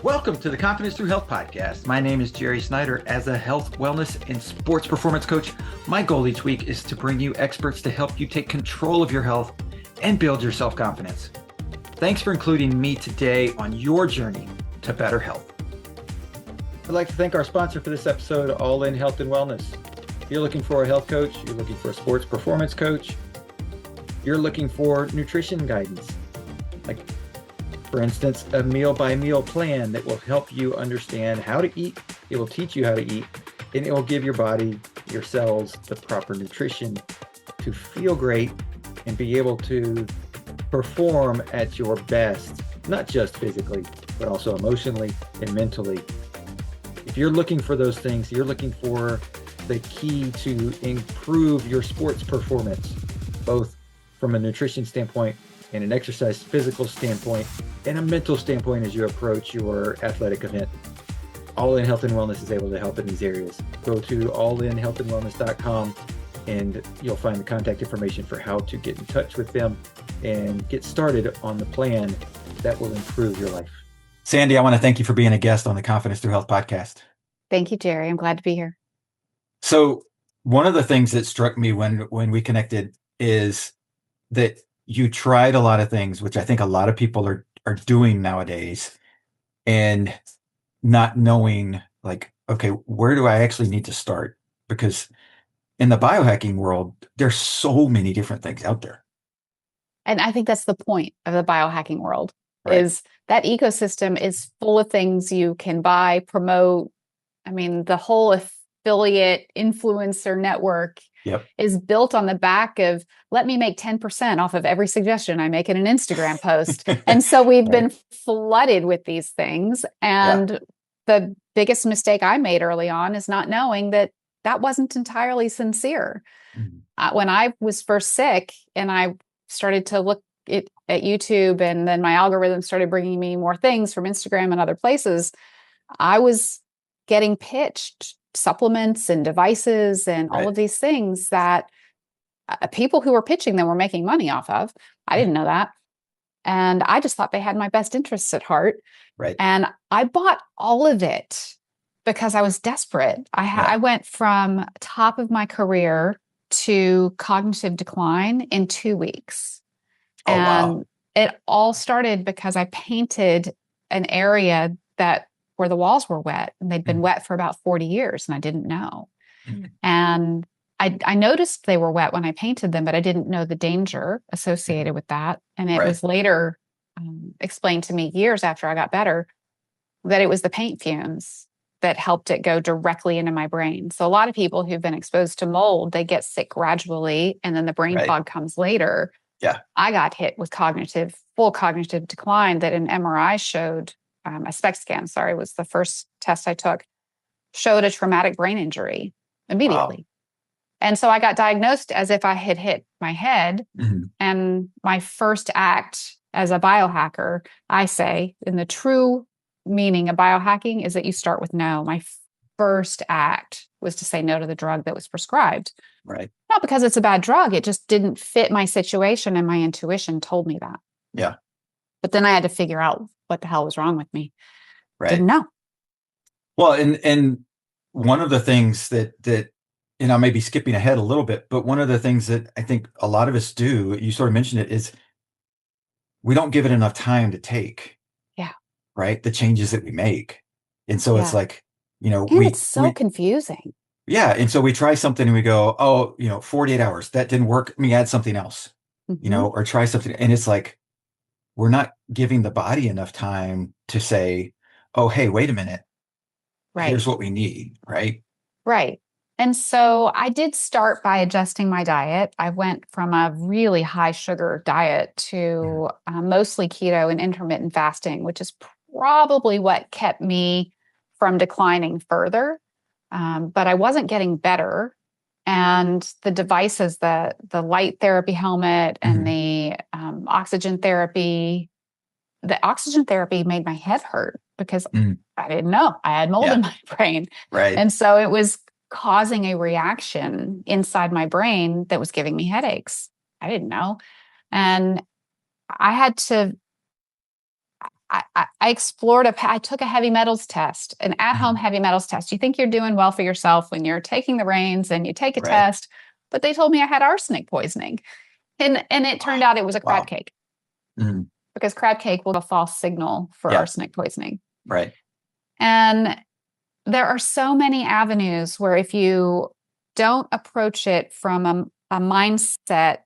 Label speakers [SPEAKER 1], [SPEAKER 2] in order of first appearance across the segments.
[SPEAKER 1] Welcome to the Confidence Through Health podcast. My name is Jerry Snyder. As a health, wellness, and sports performance coach, my goal each week is to bring you experts to help you take control of your health and build your self-confidence. Thanks for including me today on your journey to better health. I'd like to thank our sponsor for this episode, All In Health and Wellness. If you're looking for a health coach, you're looking for a sports performance coach, you're looking for nutrition guidance, like for instance, a meal by meal plan that will help you understand how to eat. It will teach you how to eat, and it will give your body, your cells, the proper nutrition to feel great and be able to perform at your best, not just physically, but also emotionally and mentally. If you're looking for those things, you're looking for the key to improve your sports performance, both from a nutrition standpoint and an exercise physical standpoint and a mental standpoint as you approach your athletic event. All In Health and Wellness is able to help in these areas. Go to allinhealthandwellness.com and you'll find the contact information for how to get in touch with them and get started on the plan that will improve your life. Sandy, I want to thank you for being a guest on the Confidence Through Health podcast.
[SPEAKER 2] Thank you, Jerry. I'm glad to be here.
[SPEAKER 1] So one of the things that struck me when we connected is that you tried a lot of things, which I think a lot of people are doing nowadays, and not knowing, like, okay, where do I actually need to start? Because in the biohacking world, there's so many different things out there.
[SPEAKER 2] And I think that's the point of the biohacking world,
[SPEAKER 1] Right.
[SPEAKER 2] Is that ecosystem is full of things you can buy, promote. I mean, the whole affiliate influencer network is built on the back of, let me make 10% off of every suggestion I make in an Instagram post. And so we've been flooded with these things. And the biggest mistake I made early on is not knowing that wasn't entirely sincere. Mm-hmm. When I was first sick and I started to look at YouTube, and then my algorithm started bringing me more things from Instagram and other places, I was getting pitched supplements and devices and all of these things that people who were pitching them were making money off of. I didn't know that. And I just thought they had my best interests at heart. Right. And I bought all of it because I was desperate. I went from top of my career to cognitive decline in 2 weeks.
[SPEAKER 1] Oh,
[SPEAKER 2] and
[SPEAKER 1] wow.
[SPEAKER 2] It all started because I painted an area where the walls were wet, and they'd been wet for about 40 years, and I didn't know. And I noticed they were wet when I painted them, but I didn't know the danger associated with that. And it was later explained to me years after I got better that it was the paint fumes that helped it go directly into my brain. So a lot of people who've been exposed to mold, they get sick gradually, and then the brain fog comes later. Yeah, I got hit with full cognitive decline that an MRI showed. A SPECT scan, was the first test I took, showed a traumatic brain injury immediately. Wow. And so I got diagnosed as if I had hit my head. Mm-hmm. And my first act as a biohacker, I say, in the true meaning of biohacking, is that you start with no. My first act was to say no to the drug that was prescribed. Right. Not because it's a bad drug. It just didn't fit my situation, and my intuition told me that. Yeah. But then I had to figure out what the hell was wrong with me. Right. Didn't know.
[SPEAKER 1] Well, and one of the things that, and I may be skipping ahead a little bit, but one of the things that I think a lot of us do, you sort of mentioned it, is we don't give it enough time to take. Yeah. Right. The changes that we make. And so it's like,
[SPEAKER 2] it's so confusing.
[SPEAKER 1] Yeah. And so we try something and we go, 48 hours, that didn't work. Let me add something else, or try something. And it's like, we're not giving the body enough time to say, oh, hey, wait a minute. Right. Here's what we need. Right.
[SPEAKER 2] Right. And so I did start by adjusting my diet. I went from a really high sugar diet to mostly keto and intermittent fasting, which is probably what kept me from declining further. But I wasn't getting better. And the devices, the light therapy helmet and the oxygen therapy made my head hurt because I didn't know I had mold in my brain. Right. And so it was causing a reaction inside my brain that was giving me headaches. I didn't know. And I I explored I took a heavy metals test, an at-home heavy metals test. You think you're doing well for yourself when you're taking the reins and you take a
[SPEAKER 1] Right.
[SPEAKER 2] test, but they told me I had arsenic poisoning. And it turned out it was a crab
[SPEAKER 1] Wow.
[SPEAKER 2] cake,
[SPEAKER 1] Mhm.
[SPEAKER 2] because crab cake will give a false signal for
[SPEAKER 1] Yeah.
[SPEAKER 2] arsenic poisoning.
[SPEAKER 1] Right.
[SPEAKER 2] And there are so many avenues where if you don't approach it from a mindset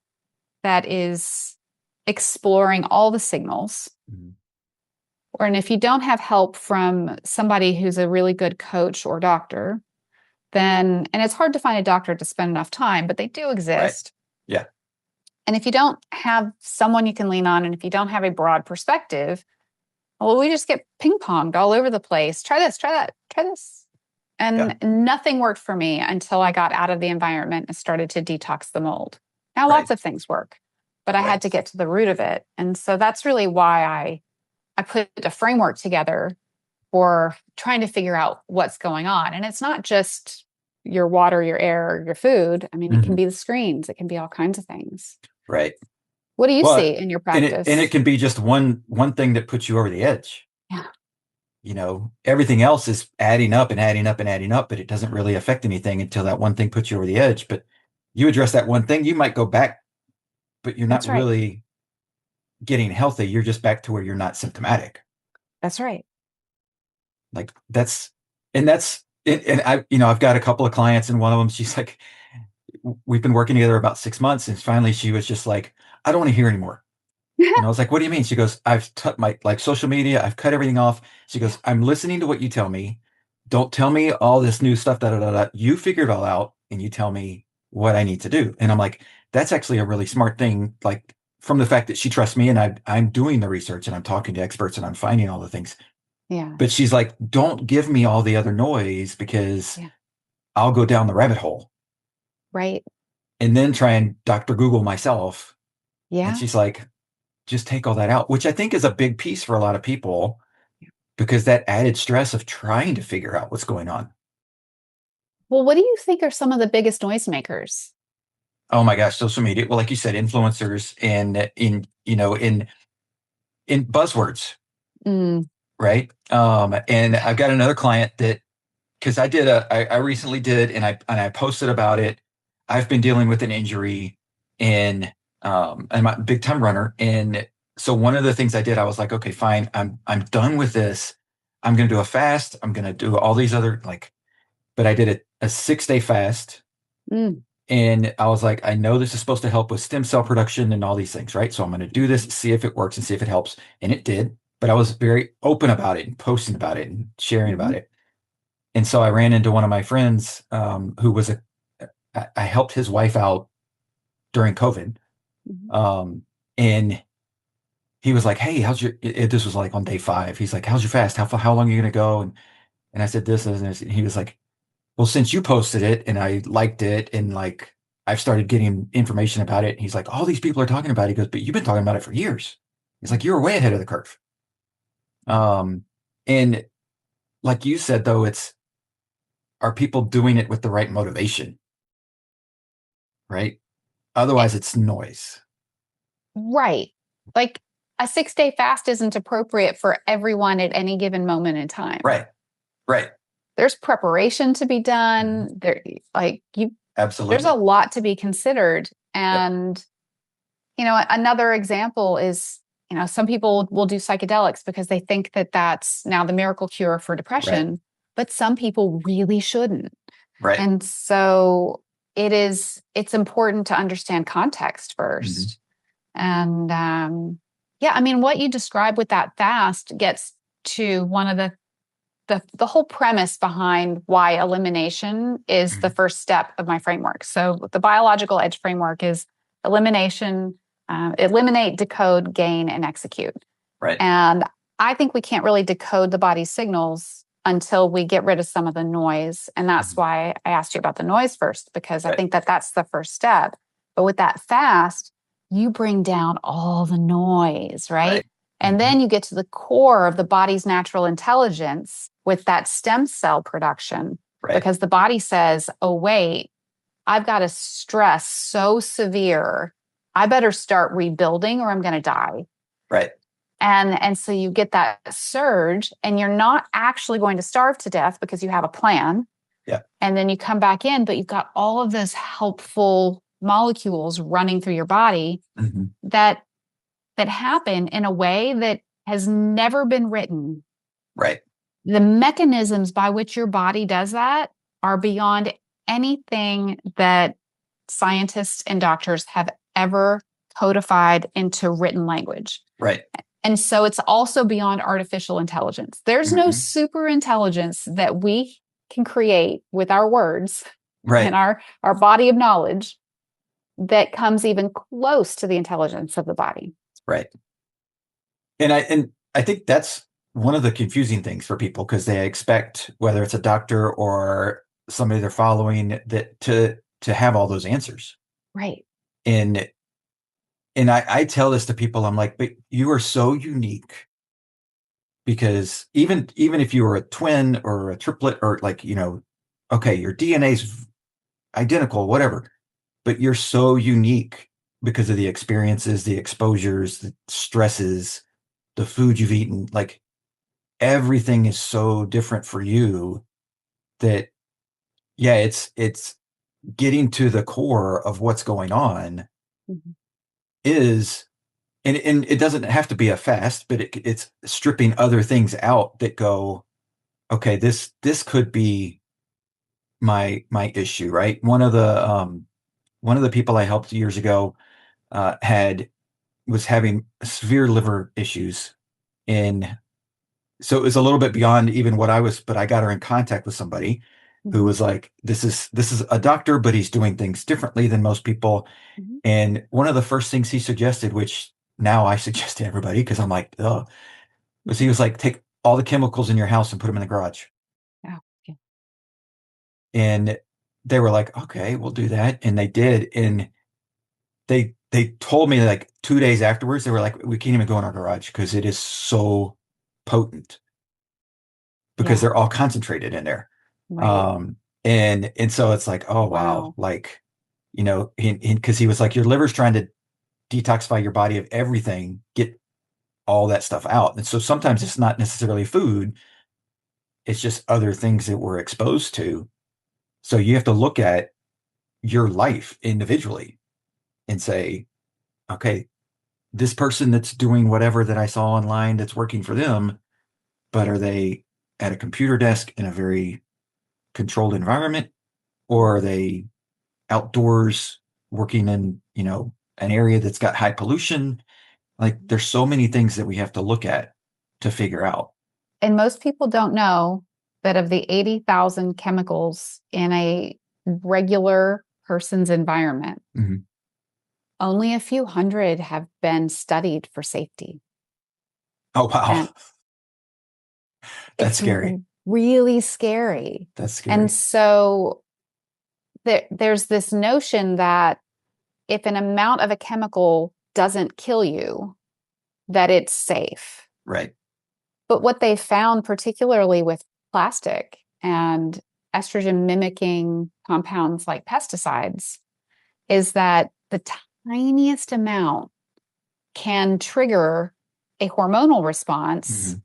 [SPEAKER 2] that is exploring all the signals,
[SPEAKER 1] Mhm.
[SPEAKER 2] and if you don't have help from somebody who's a really good coach or doctor, then, and it's hard to find a doctor to spend enough time, but they do
[SPEAKER 1] Right.
[SPEAKER 2] exist.
[SPEAKER 1] Yeah.
[SPEAKER 2] And if you don't have someone you can lean on, and if you don't have a broad perspective, well, we just get ping ponged all over the place. Try this, try that, try this. And nothing worked for me until I got out of the environment and started to detox the mold. Now,
[SPEAKER 1] Right.
[SPEAKER 2] lots of things work, but I
[SPEAKER 1] Right.
[SPEAKER 2] had to get to the root of it. And so that's really why I put a framework together for trying to figure out what's going on. And it's not just your water, your air, your food. I mean, it can
[SPEAKER 1] Mhm.
[SPEAKER 2] be the screens, it can be all kinds of things.
[SPEAKER 1] Right.
[SPEAKER 2] What do you
[SPEAKER 1] Well,
[SPEAKER 2] see in your
[SPEAKER 1] and
[SPEAKER 2] practice?
[SPEAKER 1] it can be just one thing that puts you over the edge.
[SPEAKER 2] Yeah.
[SPEAKER 1] You know, everything else is adding up and adding up and adding up, but it doesn't really affect anything until that one thing puts you over the edge. But you address that one thing, you might go back, but you're not
[SPEAKER 2] That's right.
[SPEAKER 1] really getting healthy. You're just back to where you're not symptomatic.
[SPEAKER 2] That's right.
[SPEAKER 1] Like that's it. And I've got a couple of clients, and one of them, she's like, we've been working together about 6 months, and finally she was just like, I don't want to hear anymore. And I was like, what do you mean? She goes, I've cut my social media. I've cut everything off. She goes, I'm listening to what you tell me. Don't tell me all this new stuff. Da, da, da, da. You figure it all out and you tell me what I need to do. And I'm like, that's actually a really smart thing. Like, from the fact that she trusts me and I'm doing the research and I'm talking to experts and I'm finding all the things.
[SPEAKER 2] Yeah.
[SPEAKER 1] But she's like, don't give me all the other noise, because
[SPEAKER 2] Yeah.
[SPEAKER 1] I'll go down the rabbit hole
[SPEAKER 2] Right.
[SPEAKER 1] and then try and Dr. Google myself. And
[SPEAKER 2] Yeah.
[SPEAKER 1] she's like, just take all that out, which I think is a big piece for a lot of people, because that added stress of trying to figure out what's going on.
[SPEAKER 2] Well, what do you think are some of the biggest noisemakers?
[SPEAKER 1] Oh my gosh, social media. Well, like you said, influencers and in buzzwords,
[SPEAKER 2] Mm.
[SPEAKER 1] right? And I've got another client that, because I recently did, and I posted about it. I've been dealing with an injury, and I'm a big time runner. And so one of the things I did, I was like, okay, fine. I'm done with this. I'm going to do a fast. I'm going to do all these other, but I did a 6-day fast.
[SPEAKER 2] Mm.
[SPEAKER 1] And I was like, I know this is supposed to help with stem cell production and all these things, right? So I'm going to do this, see if it works and see if it helps. And it did. But I was very open about it and posting about it and sharing about it. And so I ran into one of my friends, who was I helped his wife out during COVID. And he was like, hey, this was like on day 5. He's like, how's your fast? How long are you going to go? And I said, this and this. And he was like, well, since you posted it and I liked it, and like, I've started getting information about it. And he's like, all these people are talking about it. He goes, but you've been talking about it for years. He's like, you were way ahead of the curve. And like you said, though, are people doing it with the right motivation? Right? Otherwise, it's noise.
[SPEAKER 2] Right. Like, a 6-day fast isn't appropriate for everyone at any given moment in time.
[SPEAKER 1] Right. Right.
[SPEAKER 2] There's preparation to be done.
[SPEAKER 1] Absolutely.
[SPEAKER 2] There's a lot to be considered.
[SPEAKER 1] Yep.
[SPEAKER 2] And, another example is, some people will do psychedelics because they think that that's now the miracle cure for depression,
[SPEAKER 1] Right.
[SPEAKER 2] but some people really shouldn't.
[SPEAKER 1] Right.
[SPEAKER 2] And so it's important to understand context first. And what you describe with that fast gets to one of the whole premise behind why elimination is the first step of my framework. So the biological edge framework is elimination, eliminate, decode, gain, and execute.
[SPEAKER 1] Right.
[SPEAKER 2] And I think we can't really decode the body's signals until we get rid of some of the noise. And that's why I asked you about the noise first, because I think that's the first step. But with that fast, you bring down all the noise, right? And then you get to the core of the body's natural intelligence with that stem cell production, because the body says, oh, wait, I've got a stress so severe, I better start rebuilding or I'm going to die.
[SPEAKER 1] Right.
[SPEAKER 2] And so you get that surge, and you're not actually going to starve to death because you have a plan.
[SPEAKER 1] Yeah.
[SPEAKER 2] And then you come back in, but you've got all of those helpful molecules running through your body that happen in a way that has never been written.
[SPEAKER 1] Right.
[SPEAKER 2] The mechanisms by which your body does that are beyond anything that scientists and doctors have ever codified into written language.
[SPEAKER 1] Right.
[SPEAKER 2] And so it's also beyond artificial intelligence. There's no super intelligence that we can create with our words and our body of knowledge that comes even close to the intelligence of the body.
[SPEAKER 1] Right. And I think that's one of the confusing things for people, because they expect, whether it's a doctor or somebody they're following, that to have all those answers.
[SPEAKER 2] Right.
[SPEAKER 1] And I tell this to people, I'm like, but you are so unique, because even if you were a twin or a triplet, or like, okay, your DNA's identical, whatever, but you're so unique because of the experiences, the exposures, the stresses, the food you've eaten. Like, everything is so different for you that, yeah, it's getting to the core of what's going on is, and it doesn't have to be a fast, but it's stripping other things out that go, okay, this could be my issue, right? One of the people I helped years ago was having severe liver issues, and so it was a little bit beyond even what I was, but I got her in contact with somebody who was like, this is a doctor, but he's doing things differently than most people. And one of the first things he suggested, which now I suggest to everybody, because I'm like, oh, was he was like, take all the chemicals in your house and put them in the garage.
[SPEAKER 2] Oh, yeah.
[SPEAKER 1] And they were like, okay, we'll do that. And they did. And they told me, like 2 days afterwards, they were like, we can't even go in our garage because it is so potent, because they're all concentrated in there.
[SPEAKER 2] Right.
[SPEAKER 1] And so it's like, oh, wow. Like, because he was like, your liver's trying to detoxify your body of everything, get all that stuff out. And so sometimes it's not necessarily food, it's just other things that we're exposed to. So you have to look at your life individually and say, okay, this person that's doing whatever that I saw online that's working for them, but are they at a computer desk in a very controlled environment, or are they outdoors working in, an area that's got high pollution? Like, there's so many things that we have to look at to figure out.
[SPEAKER 2] And most people don't know that of the 80,000 chemicals in a regular person's environment, only a few hundred have been studied for safety.
[SPEAKER 1] Oh, wow.
[SPEAKER 2] And
[SPEAKER 1] that's scary.
[SPEAKER 2] Really scary.
[SPEAKER 1] That's scary.
[SPEAKER 2] And so there's this notion that if an amount of a chemical doesn't kill you, that it's safe.
[SPEAKER 1] Right.
[SPEAKER 2] But what they found, particularly with plastic and estrogen mimicking compounds like pesticides, is that the tiniest amount can trigger a hormonal response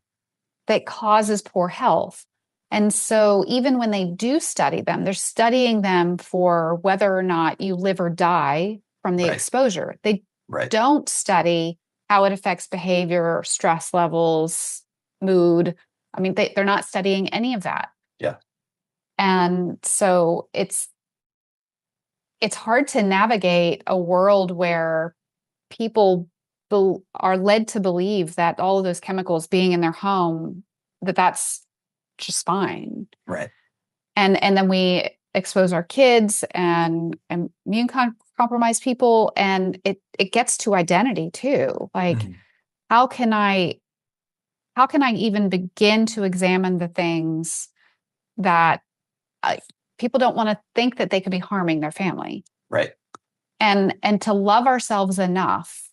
[SPEAKER 2] that causes poor health. And so even when they do study them, they're studying them for whether or not you live or die from the exposure. They don't study how it affects behavior, stress levels, mood. I mean, they're not studying any of that.
[SPEAKER 1] Yeah.
[SPEAKER 2] And so it's hard to navigate a world where people are led to believe that all of those chemicals being in their home, that's just fine.
[SPEAKER 1] Right.
[SPEAKER 2] And then we expose our kids and immune compromised people, and it gets to identity too. Like, how can I even begin to examine the things that people don't want to think that they could be harming their family?
[SPEAKER 1] Right.
[SPEAKER 2] And to love ourselves enough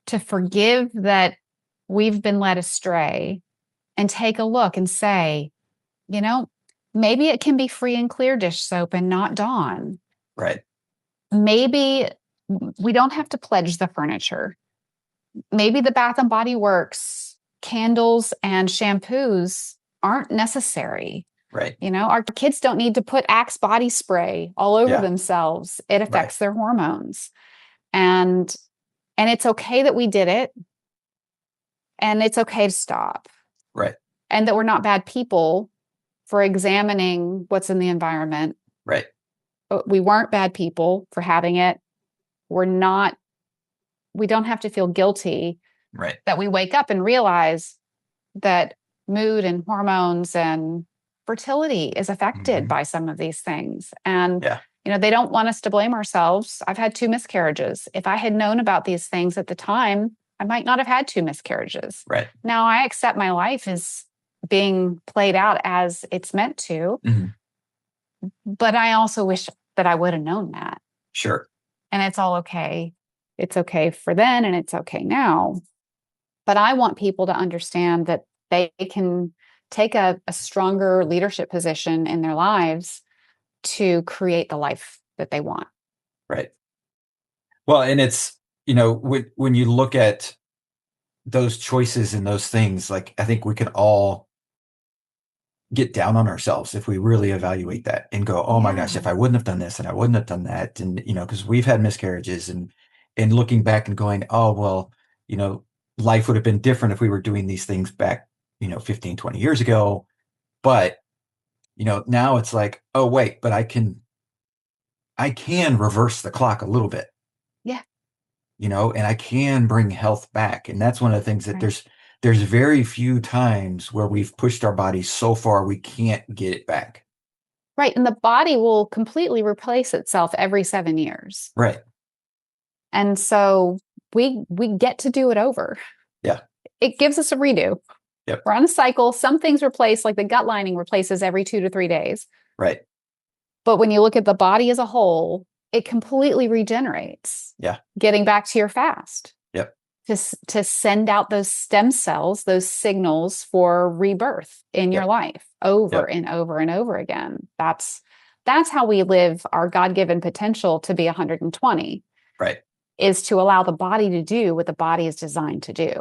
[SPEAKER 2] to forgive that we've been led astray, and take a look and say, maybe it can be free and clear dish soap and not Dawn.
[SPEAKER 1] Right.
[SPEAKER 2] Maybe we don't have to pledge the furniture. Maybe the Bath and Body Works candles and shampoos aren't necessary.
[SPEAKER 1] Right.
[SPEAKER 2] Our kids don't need to put Axe body spray all over
[SPEAKER 1] Yeah.
[SPEAKER 2] themselves. It affects
[SPEAKER 1] Right.
[SPEAKER 2] their hormones. And it's okay that we did it. And it's okay to stop.
[SPEAKER 1] Right.
[SPEAKER 2] And that we're not bad people for examining what's in the environment.
[SPEAKER 1] Right.
[SPEAKER 2] We weren't bad people for having it. We don't have to feel guilty
[SPEAKER 1] Right.
[SPEAKER 2] that we wake up and realize that mood and hormones and fertility is affected by some of these things. And,
[SPEAKER 1] Yeah.
[SPEAKER 2] They don't want us to blame ourselves. I've had 2 miscarriages. If I had known about these things at the time, I might not have had 2 miscarriages.
[SPEAKER 1] Right.
[SPEAKER 2] Now I accept my life is being played out as it's meant to, but I also wish that I would have known that.
[SPEAKER 1] Sure.
[SPEAKER 2] And it's all okay. It's okay for then and it's okay now. But I want people to understand that they can take a stronger leadership position in their lives to create the life that they want.
[SPEAKER 1] Right. Well, and it's, when you look at those choices and those things, like, I think we can all get down on ourselves if we really evaluate that and go, oh my gosh, if I wouldn't have done this and I wouldn't have done that. And, because we've had miscarriages and looking back and going, oh, well, life would have been different if we were doing these things back, 15, 20 years ago. But, now it's like, oh, wait, but I can reverse the clock a little bit.
[SPEAKER 2] Yeah.
[SPEAKER 1] And I can bring health back. And that's one of the things that there's very few times where we've pushed our body so far we can't get it back.
[SPEAKER 2] Right. And the body will completely replace itself every 7 years.
[SPEAKER 1] Right.
[SPEAKER 2] And so we get to do it over.
[SPEAKER 1] Yeah.
[SPEAKER 2] It gives us a redo.
[SPEAKER 1] Yep.
[SPEAKER 2] We're on a cycle. Some things replace, like the gut lining replaces every 2 to 3 days.
[SPEAKER 1] Right.
[SPEAKER 2] But when you look at the body as a whole, it completely regenerates.
[SPEAKER 1] Yeah.
[SPEAKER 2] Getting back to your fast.
[SPEAKER 1] Yep.
[SPEAKER 2] To send out those stem cells, those signals for rebirth in your life over and over and over again. That's how we live our God-given potential to be 120.
[SPEAKER 1] Right.
[SPEAKER 2] Is to allow the body to do what the body is designed to do.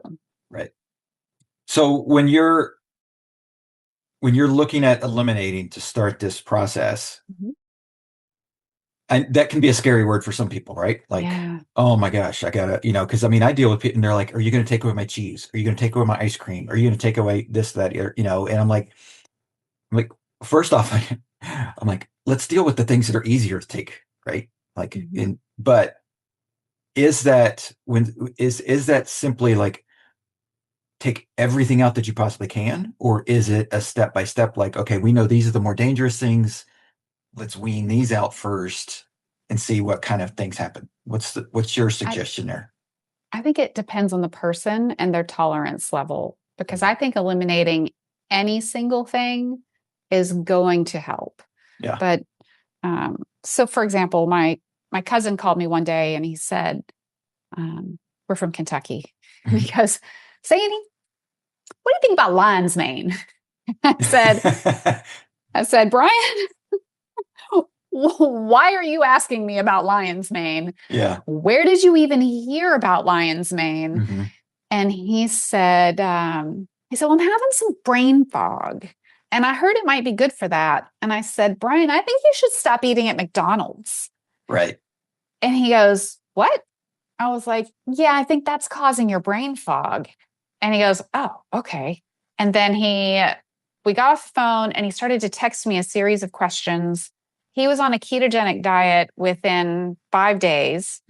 [SPEAKER 1] Right. So when you're looking at eliminating to start this process, and that can be a scary word for some people, right? Like, oh my gosh, I gotta, because I deal with people and they're like, are you going to take away my cheese? Are you going to take away my ice cream? Are you going to take away this, that, and I'm like, first off, I'm like, let's deal with the things that are easier to take, right? Like, but is that simply like take everything out that you possibly can, or is it a step by step? Like, okay, we know these are the more dangerous things. Let's wean these out first and see what kind of things happen. What's your suggestion there?
[SPEAKER 2] I think it depends on the person and their tolerance level, because I think eliminating any single thing is going to help.
[SPEAKER 1] Yeah.
[SPEAKER 2] But so for example, my cousin called me one day and he said, we're from Kentucky. And he goes, Sandy, what do you think about lion's mane? I said, Brian, why are you asking me about lion's mane?
[SPEAKER 1] Yeah.
[SPEAKER 2] Where did you even hear about lion's mane? And he said, well, I'm having some brain fog. And I heard it might be good for that. And I said, Brian, I think you should stop eating at McDonald's.
[SPEAKER 1] Right.
[SPEAKER 2] And he goes, what? I was like, yeah, I think that's causing your brain fog. And he goes, oh, okay. And then we got off the phone and he started to text me a series of questions. He was on a ketogenic diet within 5 days,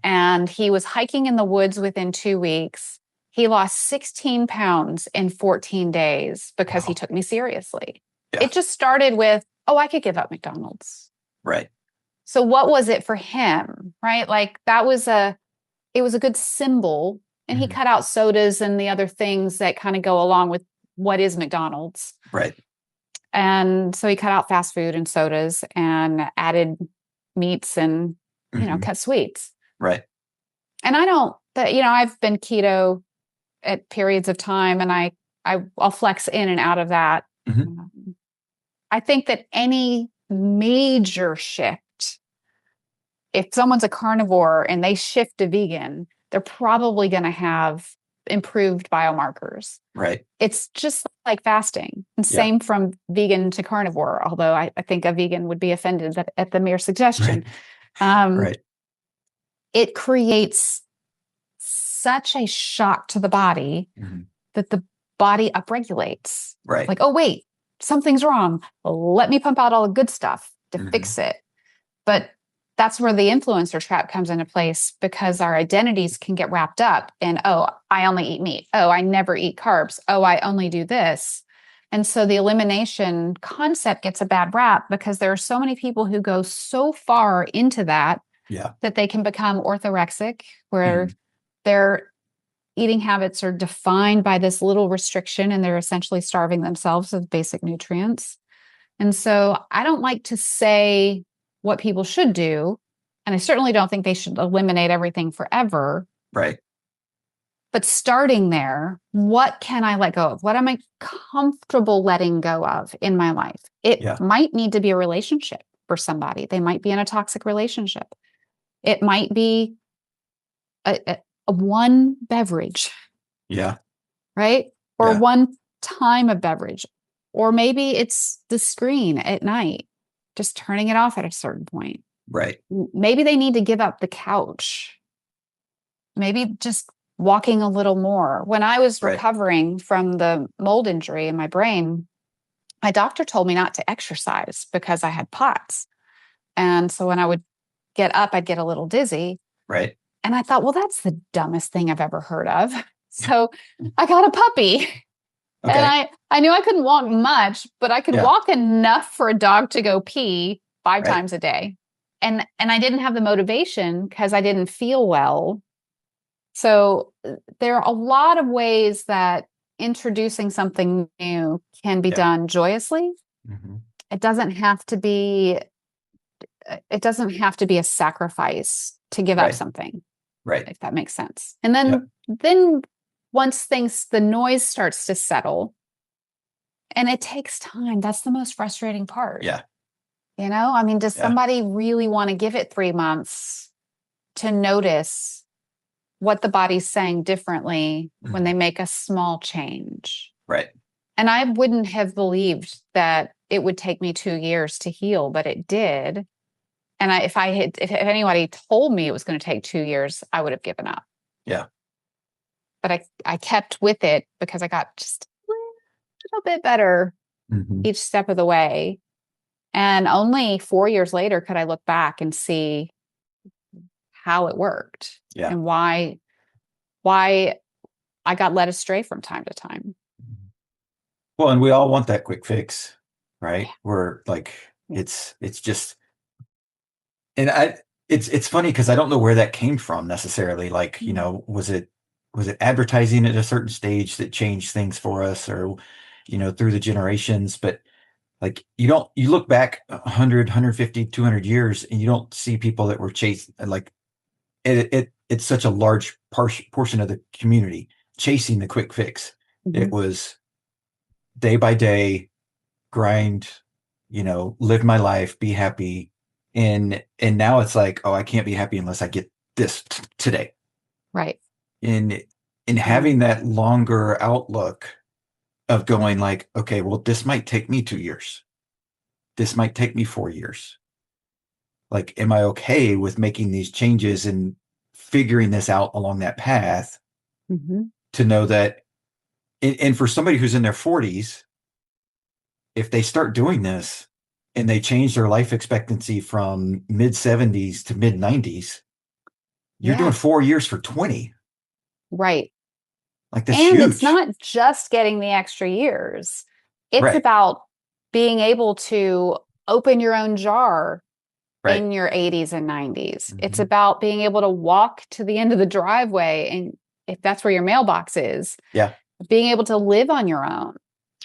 [SPEAKER 2] and he was hiking in the woods within 2 weeks. He lost 16 pounds in 14 days because he took me seriously. Yeah. It just started with, oh, I could give up McDonald's.
[SPEAKER 1] Right.
[SPEAKER 2] So what was it for him, right? Like it was a good symbol, and he cut out sodas and the other things that kind of go along with what is McDonald's.
[SPEAKER 1] Right.
[SPEAKER 2] And so he cut out fast food and sodas and added meats and, cut sweets.
[SPEAKER 1] Right.
[SPEAKER 2] And I've been keto at periods of time, and I'll flex in and out of that. I think that any major shift, if someone's a carnivore and they shift to vegan, they're probably going to have improved biomarkers.
[SPEAKER 1] Right.
[SPEAKER 2] It's just like fasting. And
[SPEAKER 1] Yeah.
[SPEAKER 2] same from vegan to carnivore, although I think a vegan would be offended at the mere suggestion.
[SPEAKER 1] Right. Right.
[SPEAKER 2] It creates such a shock to the body that the body upregulates.
[SPEAKER 1] Right.
[SPEAKER 2] Like, oh, wait, something's wrong. Let me pump out all the good stuff to fix it. But that's where the influencer trap comes into place, because our identities can get wrapped up in, oh, I only eat meat. Oh, I never eat carbs. Oh, I only do this. And so the elimination concept gets a bad rap because there are so many people who go so far into that that they can become orthorexic, where their eating habits are defined by this little restriction and they're essentially starving themselves of basic nutrients. And so I don't like to say what people should do. And I certainly don't think they should eliminate everything forever.
[SPEAKER 1] Right.
[SPEAKER 2] But starting there, what can I let go of? What am I comfortable letting go of in my life? It might need to be a relationship for somebody. They might be in a toxic relationship. It might be a one beverage.
[SPEAKER 1] Yeah.
[SPEAKER 2] Right? Or one time of beverage. Or maybe it's the screen at night, just turning it off at a certain point.
[SPEAKER 1] Right.
[SPEAKER 2] Maybe they need to give up the couch. Maybe just walking a little more. When I was recovering from the mold injury in my brain, my doctor told me not to exercise because I had POTS. And so when I would get up, I'd get a little dizzy.
[SPEAKER 1] Right.
[SPEAKER 2] And I thought, well, that's the dumbest thing I've ever heard of. So I got a puppy. Okay. And I knew I couldn't walk much, but I could walk enough for a dog to go pee 5 times a day. And I didn't have the motivation because I didn't feel well. So there are a lot of ways that introducing something new can be done joyously. It doesn't have to be a sacrifice to give up something.
[SPEAKER 1] Right.
[SPEAKER 2] If that makes sense. And then once the noise starts to settle, and it takes time. That's the most frustrating part.
[SPEAKER 1] Yeah.
[SPEAKER 2] You know, I mean, does somebody really want to give it 3 months to notice what the body's saying differently when they make a small change?
[SPEAKER 1] Right.
[SPEAKER 2] And I wouldn't have believed that it would take me 2 years to heal, but it did. And if anybody told me it was going to take 2 years, I would have given up.
[SPEAKER 1] Yeah.
[SPEAKER 2] But I kept with it because I got just a little bit better each step of the way. And only 4 years later could I look back and see how it worked and why I got led astray from time to time.
[SPEAKER 1] Well, and we all want that quick fix, right? We're like, it's just, and it's funny because I don't know where that came from necessarily. Like, you know, was it advertising at a certain stage that changed things for us, or, you know, through the generations? But like, you look back 100, 150, 200 years and you don't see people that were chasing, like it's such a large portion of the community chasing the quick fix. It was day by day grind, you know, live my life, be happy. And now it's like, oh, I can't be happy unless I get this today.
[SPEAKER 2] Right.
[SPEAKER 1] In having that longer outlook of going like, okay, well, this might take me 2 years. This might take me 4 years. Like, am I okay with making these changes and figuring this out along that path to know that, and for somebody who's in their 40s, if they start doing this and they change their life expectancy from mid 70s to mid 90s, you're doing 4 years for 20.
[SPEAKER 2] Right.
[SPEAKER 1] Like, that's
[SPEAKER 2] and
[SPEAKER 1] huge.
[SPEAKER 2] It's not just getting the extra years. It's about being able to open your own jar in your 80s and 90s. It's about being able to walk to the end of the driveway, and if that's where your mailbox is, being able to live on your own.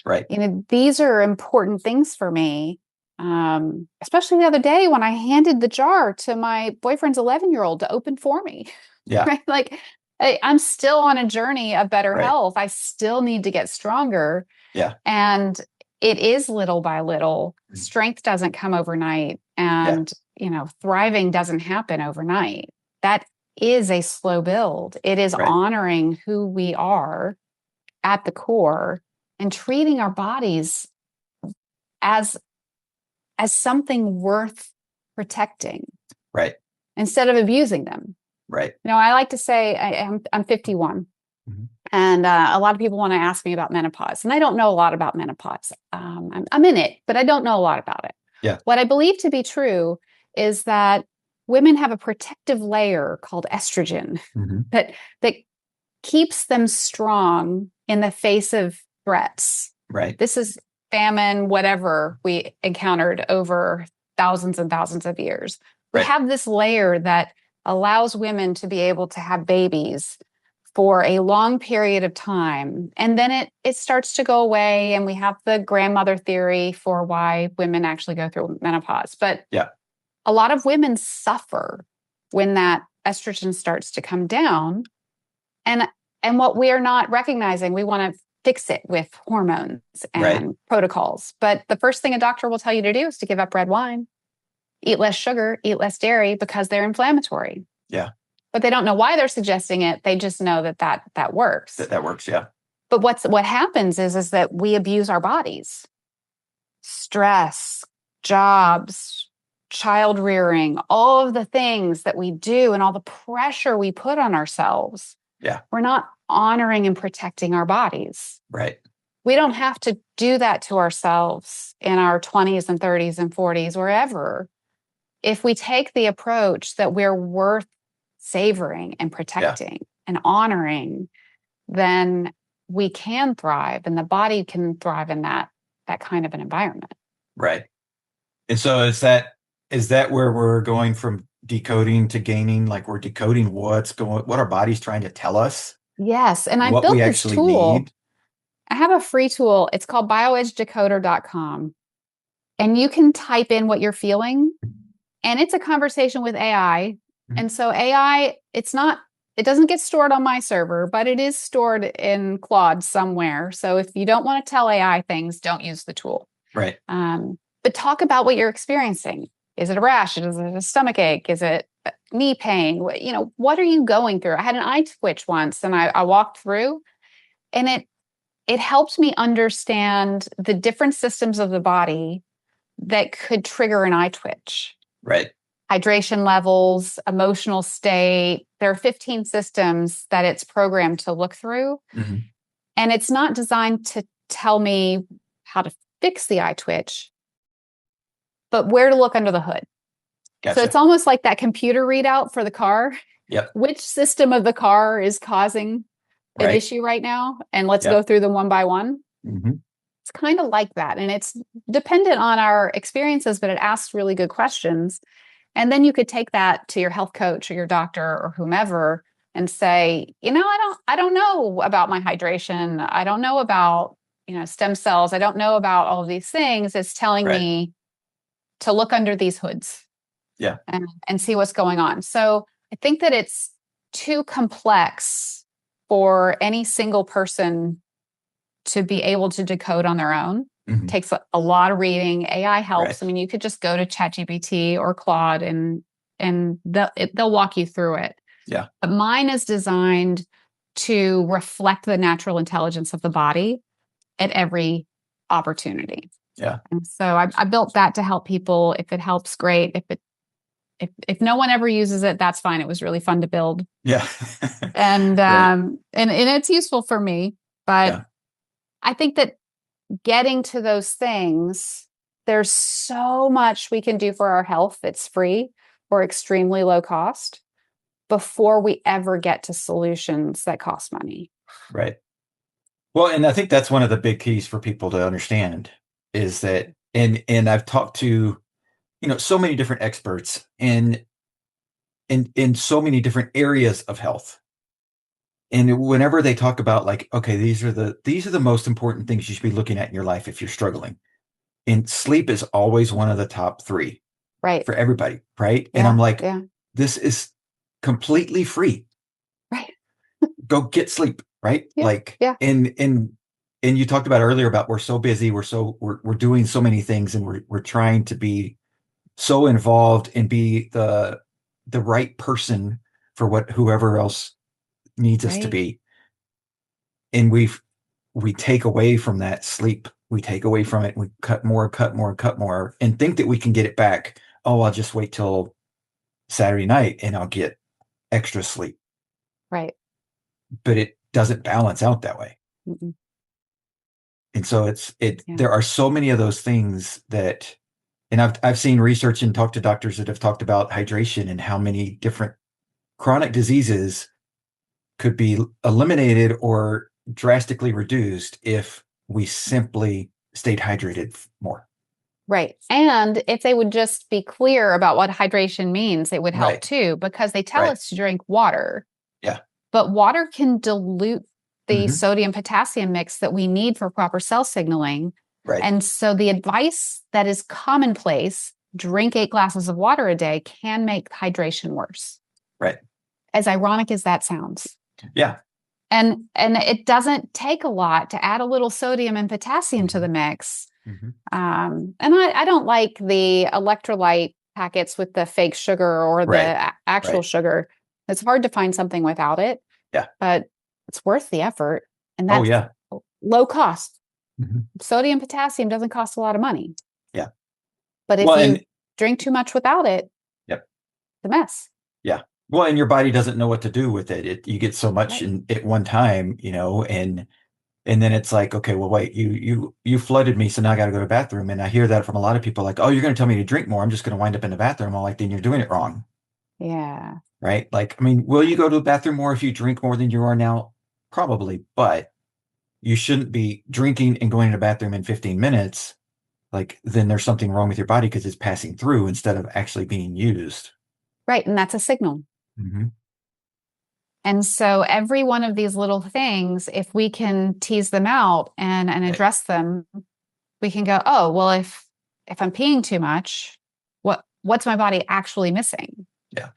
[SPEAKER 1] Right.
[SPEAKER 2] You know, these are important things for me. Especially the other day when I handed the jar to my boyfriend's 11-year-old to open for me.
[SPEAKER 1] Yeah.
[SPEAKER 2] Right? Like, I'm still on a journey of better health. I still need to get stronger.
[SPEAKER 1] Yeah.
[SPEAKER 2] And it is little by little. Strength doesn't come overnight. And, you know, thriving doesn't happen overnight. That is a slow build. It is
[SPEAKER 1] Right.
[SPEAKER 2] honoring who we are at the core and treating our bodies as something worth protecting
[SPEAKER 1] Right.
[SPEAKER 2] instead of abusing them.
[SPEAKER 1] Right.
[SPEAKER 2] I like to say I'm 51.
[SPEAKER 1] Mhm.
[SPEAKER 2] And a lot of people want to ask me about menopause, and I don't know a lot about menopause. I'm in it, but I don't know a lot about it.
[SPEAKER 1] Yeah.
[SPEAKER 2] What I believe to be true is that women have a protective layer called estrogen
[SPEAKER 1] Mhm.
[SPEAKER 2] that keeps them strong in the face of threats.
[SPEAKER 1] Right.
[SPEAKER 2] This is famine, whatever we encountered over thousands and thousands of years. We
[SPEAKER 1] Right.
[SPEAKER 2] have this layer that allows women to be able to have babies for a long period of time. And then it starts to go away. And we have the grandmother theory for why women actually go through menopause. But
[SPEAKER 1] Yeah.
[SPEAKER 2] a lot of women suffer when that estrogen starts to come down. And what we are not recognizing, we want to fix it with hormones and
[SPEAKER 1] Right.
[SPEAKER 2] protocols. But the first thing a doctor will tell you to do is to give up red wine, eat less sugar, eat less dairy, because they're inflammatory.
[SPEAKER 1] Yeah.
[SPEAKER 2] But they don't know why they're suggesting it. They just know that works.
[SPEAKER 1] That works. Yeah.
[SPEAKER 2] But what happens is that we abuse our bodies. Stress, jobs, child rearing, all of the things that we do and all the pressure we put on ourselves.
[SPEAKER 1] Yeah.
[SPEAKER 2] We're not honoring and protecting our bodies.
[SPEAKER 1] Right.
[SPEAKER 2] We don't have to do that to ourselves in our 20s and 30s and 40s, wherever. If we take the approach that we're worth savoring and protecting and honoring, then we can thrive, and the body can thrive in that kind of an environment.
[SPEAKER 1] Right. And so is that where we're going from decoding to gaining? Like we're decoding what our body's trying to tell us,
[SPEAKER 2] Yes. And I
[SPEAKER 1] what
[SPEAKER 2] built
[SPEAKER 1] we
[SPEAKER 2] this
[SPEAKER 1] actually
[SPEAKER 2] tool.
[SPEAKER 1] need.
[SPEAKER 2] I have a free tool. It's called biohacking. And you can type in what you're feeling, and it's a conversation with AI.
[SPEAKER 1] Mhm.
[SPEAKER 2] And so AI, it doesn't get stored on my server, but it is stored in Claude somewhere. So if you don't want to tell AI things, don't use the tool.
[SPEAKER 1] Right.
[SPEAKER 2] But talk about what you're experiencing. Is it a rash? Is it a stomach ache? Is it knee pain? What are you going through? I had an eye twitch once, and I walked through, and it helped me understand the different systems of the body that could trigger an eye twitch.
[SPEAKER 1] Right.
[SPEAKER 2] Hydration levels, emotional state. There are 15 systems that it's programmed to look through.
[SPEAKER 1] Mm-hmm.
[SPEAKER 2] And it's not designed to tell me how to fix the eye twitch, but where to look under the hood.
[SPEAKER 1] Gotcha.
[SPEAKER 2] So it's almost like that computer readout for the car.
[SPEAKER 1] Yep.
[SPEAKER 2] Which system of the car is causing an issue right now? And let's go through them one by one.
[SPEAKER 1] Mm-hmm.
[SPEAKER 2] It's kind of like that. And it's dependent on our experiences, but it asks really good questions. And then you could take that to your health coach or your doctor or whomever and say, I don't know about my hydration. I don't know about, stem cells. I don't know about all of these things. It's telling me to look under these hoods.
[SPEAKER 1] Yeah.
[SPEAKER 2] And see what's going on. So I think that it's too complex for any single person to be able to decode on their own.
[SPEAKER 1] Mm-hmm.
[SPEAKER 2] It takes a lot of reading. AI helps.
[SPEAKER 1] Right.
[SPEAKER 2] I mean, you could just go to ChatGPT or Claude and they'll walk you through it.
[SPEAKER 1] Yeah.
[SPEAKER 2] But mine is designed to reflect the natural intelligence of the body at every opportunity.
[SPEAKER 1] Yeah.
[SPEAKER 2] And so I built that to help people. If it helps, great. If no one ever uses it, that's fine. It was really fun to build.
[SPEAKER 1] Yeah.
[SPEAKER 2] And
[SPEAKER 1] Right.
[SPEAKER 2] and it's useful for me. But I think that getting to those things, there's so much we can do for our health that's free or extremely low cost before we ever get to solutions that cost money.
[SPEAKER 1] Right. Well, and I think that's one of the big keys for people to understand is that, and I've talked to, so many different experts in so many different areas of health. And whenever they talk about like, okay, these are the most important things you should be looking at in your life if you're struggling. And sleep is always one of the top 3.
[SPEAKER 2] Right.
[SPEAKER 1] For everybody. Right.
[SPEAKER 2] Yeah,
[SPEAKER 1] and I'm like,
[SPEAKER 2] yeah.
[SPEAKER 1] This is completely free.
[SPEAKER 2] Right.
[SPEAKER 1] Go get sleep. Right.
[SPEAKER 2] Yeah.
[SPEAKER 1] And you talked about earlier about we're so busy. We're doing so many things, and we're trying to be so involved and be the right person for what whoever else needs us to
[SPEAKER 2] Right.
[SPEAKER 1] be. And we take away from that sleep. We take away from it. We cut more, cut more, cut more, and think that we can get it back. Oh, I'll just wait till Saturday night and I'll get extra sleep.
[SPEAKER 2] Right.
[SPEAKER 1] But it doesn't balance out that way.
[SPEAKER 2] Mm-mm.
[SPEAKER 1] And so
[SPEAKER 2] Yeah.
[SPEAKER 1] there are so many of those things that, and I've seen research and talked to doctors that have talked about hydration and how many different chronic diseases could be eliminated or drastically reduced if we simply stayed hydrated more.
[SPEAKER 2] Right. And if they would just be clear about what hydration means, it would help
[SPEAKER 1] Right.
[SPEAKER 2] too, because they tell
[SPEAKER 1] Right.
[SPEAKER 2] us to drink water,
[SPEAKER 1] Yeah.
[SPEAKER 2] but water can dilute the
[SPEAKER 1] Mm-hmm.
[SPEAKER 2] sodium potassium mix that we need for proper cell signaling.
[SPEAKER 1] Right.
[SPEAKER 2] And so the advice that is commonplace, drink 8 glasses of water a day, can make hydration worse.
[SPEAKER 1] Right.
[SPEAKER 2] As ironic as that sounds.
[SPEAKER 1] Yeah.
[SPEAKER 2] And it doesn't take a lot to add a little sodium and potassium to the mix.
[SPEAKER 1] Mm-hmm.
[SPEAKER 2] And I don't like the electrolyte packets with the fake sugar or
[SPEAKER 1] Right.
[SPEAKER 2] the actual
[SPEAKER 1] Right.
[SPEAKER 2] sugar. It's hard to find something without it.
[SPEAKER 1] Yeah.
[SPEAKER 2] But it's worth the effort. And
[SPEAKER 1] Oh,
[SPEAKER 2] that's
[SPEAKER 1] yeah.
[SPEAKER 2] low cost.
[SPEAKER 1] Mm-hmm.
[SPEAKER 2] Sodium, potassium doesn't cost a lot of money.
[SPEAKER 1] Yeah.
[SPEAKER 2] But if
[SPEAKER 1] Well,
[SPEAKER 2] you
[SPEAKER 1] and
[SPEAKER 2] drink too much without it,
[SPEAKER 1] yep.
[SPEAKER 2] it's a mess.
[SPEAKER 1] Yeah. Well, and your body doesn't know what to do with it. You get so much
[SPEAKER 2] Right.
[SPEAKER 1] at one time, and then it's like, okay, well, wait, you flooded me, so now I got to go to the bathroom. And I hear that from a lot of people, like, oh, you're going to tell me to drink more. I'm just going to wind up in the bathroom. I'm like, then you're doing it wrong,
[SPEAKER 2] Yeah.
[SPEAKER 1] right? Like, I mean, will you go to the bathroom more if you drink more than you are now? Probably, but you shouldn't be drinking and going to the bathroom in 15 minutes. Like, then there's something wrong with your body because it's passing through instead of actually being used.
[SPEAKER 2] Right. And that's a signal.
[SPEAKER 1] Mm-hmm.
[SPEAKER 2] And so every one of these little things, if we can tease them out and address them, we can go, oh, well, if I'm peeing too much, what's my body actually missing?
[SPEAKER 1] Yeah.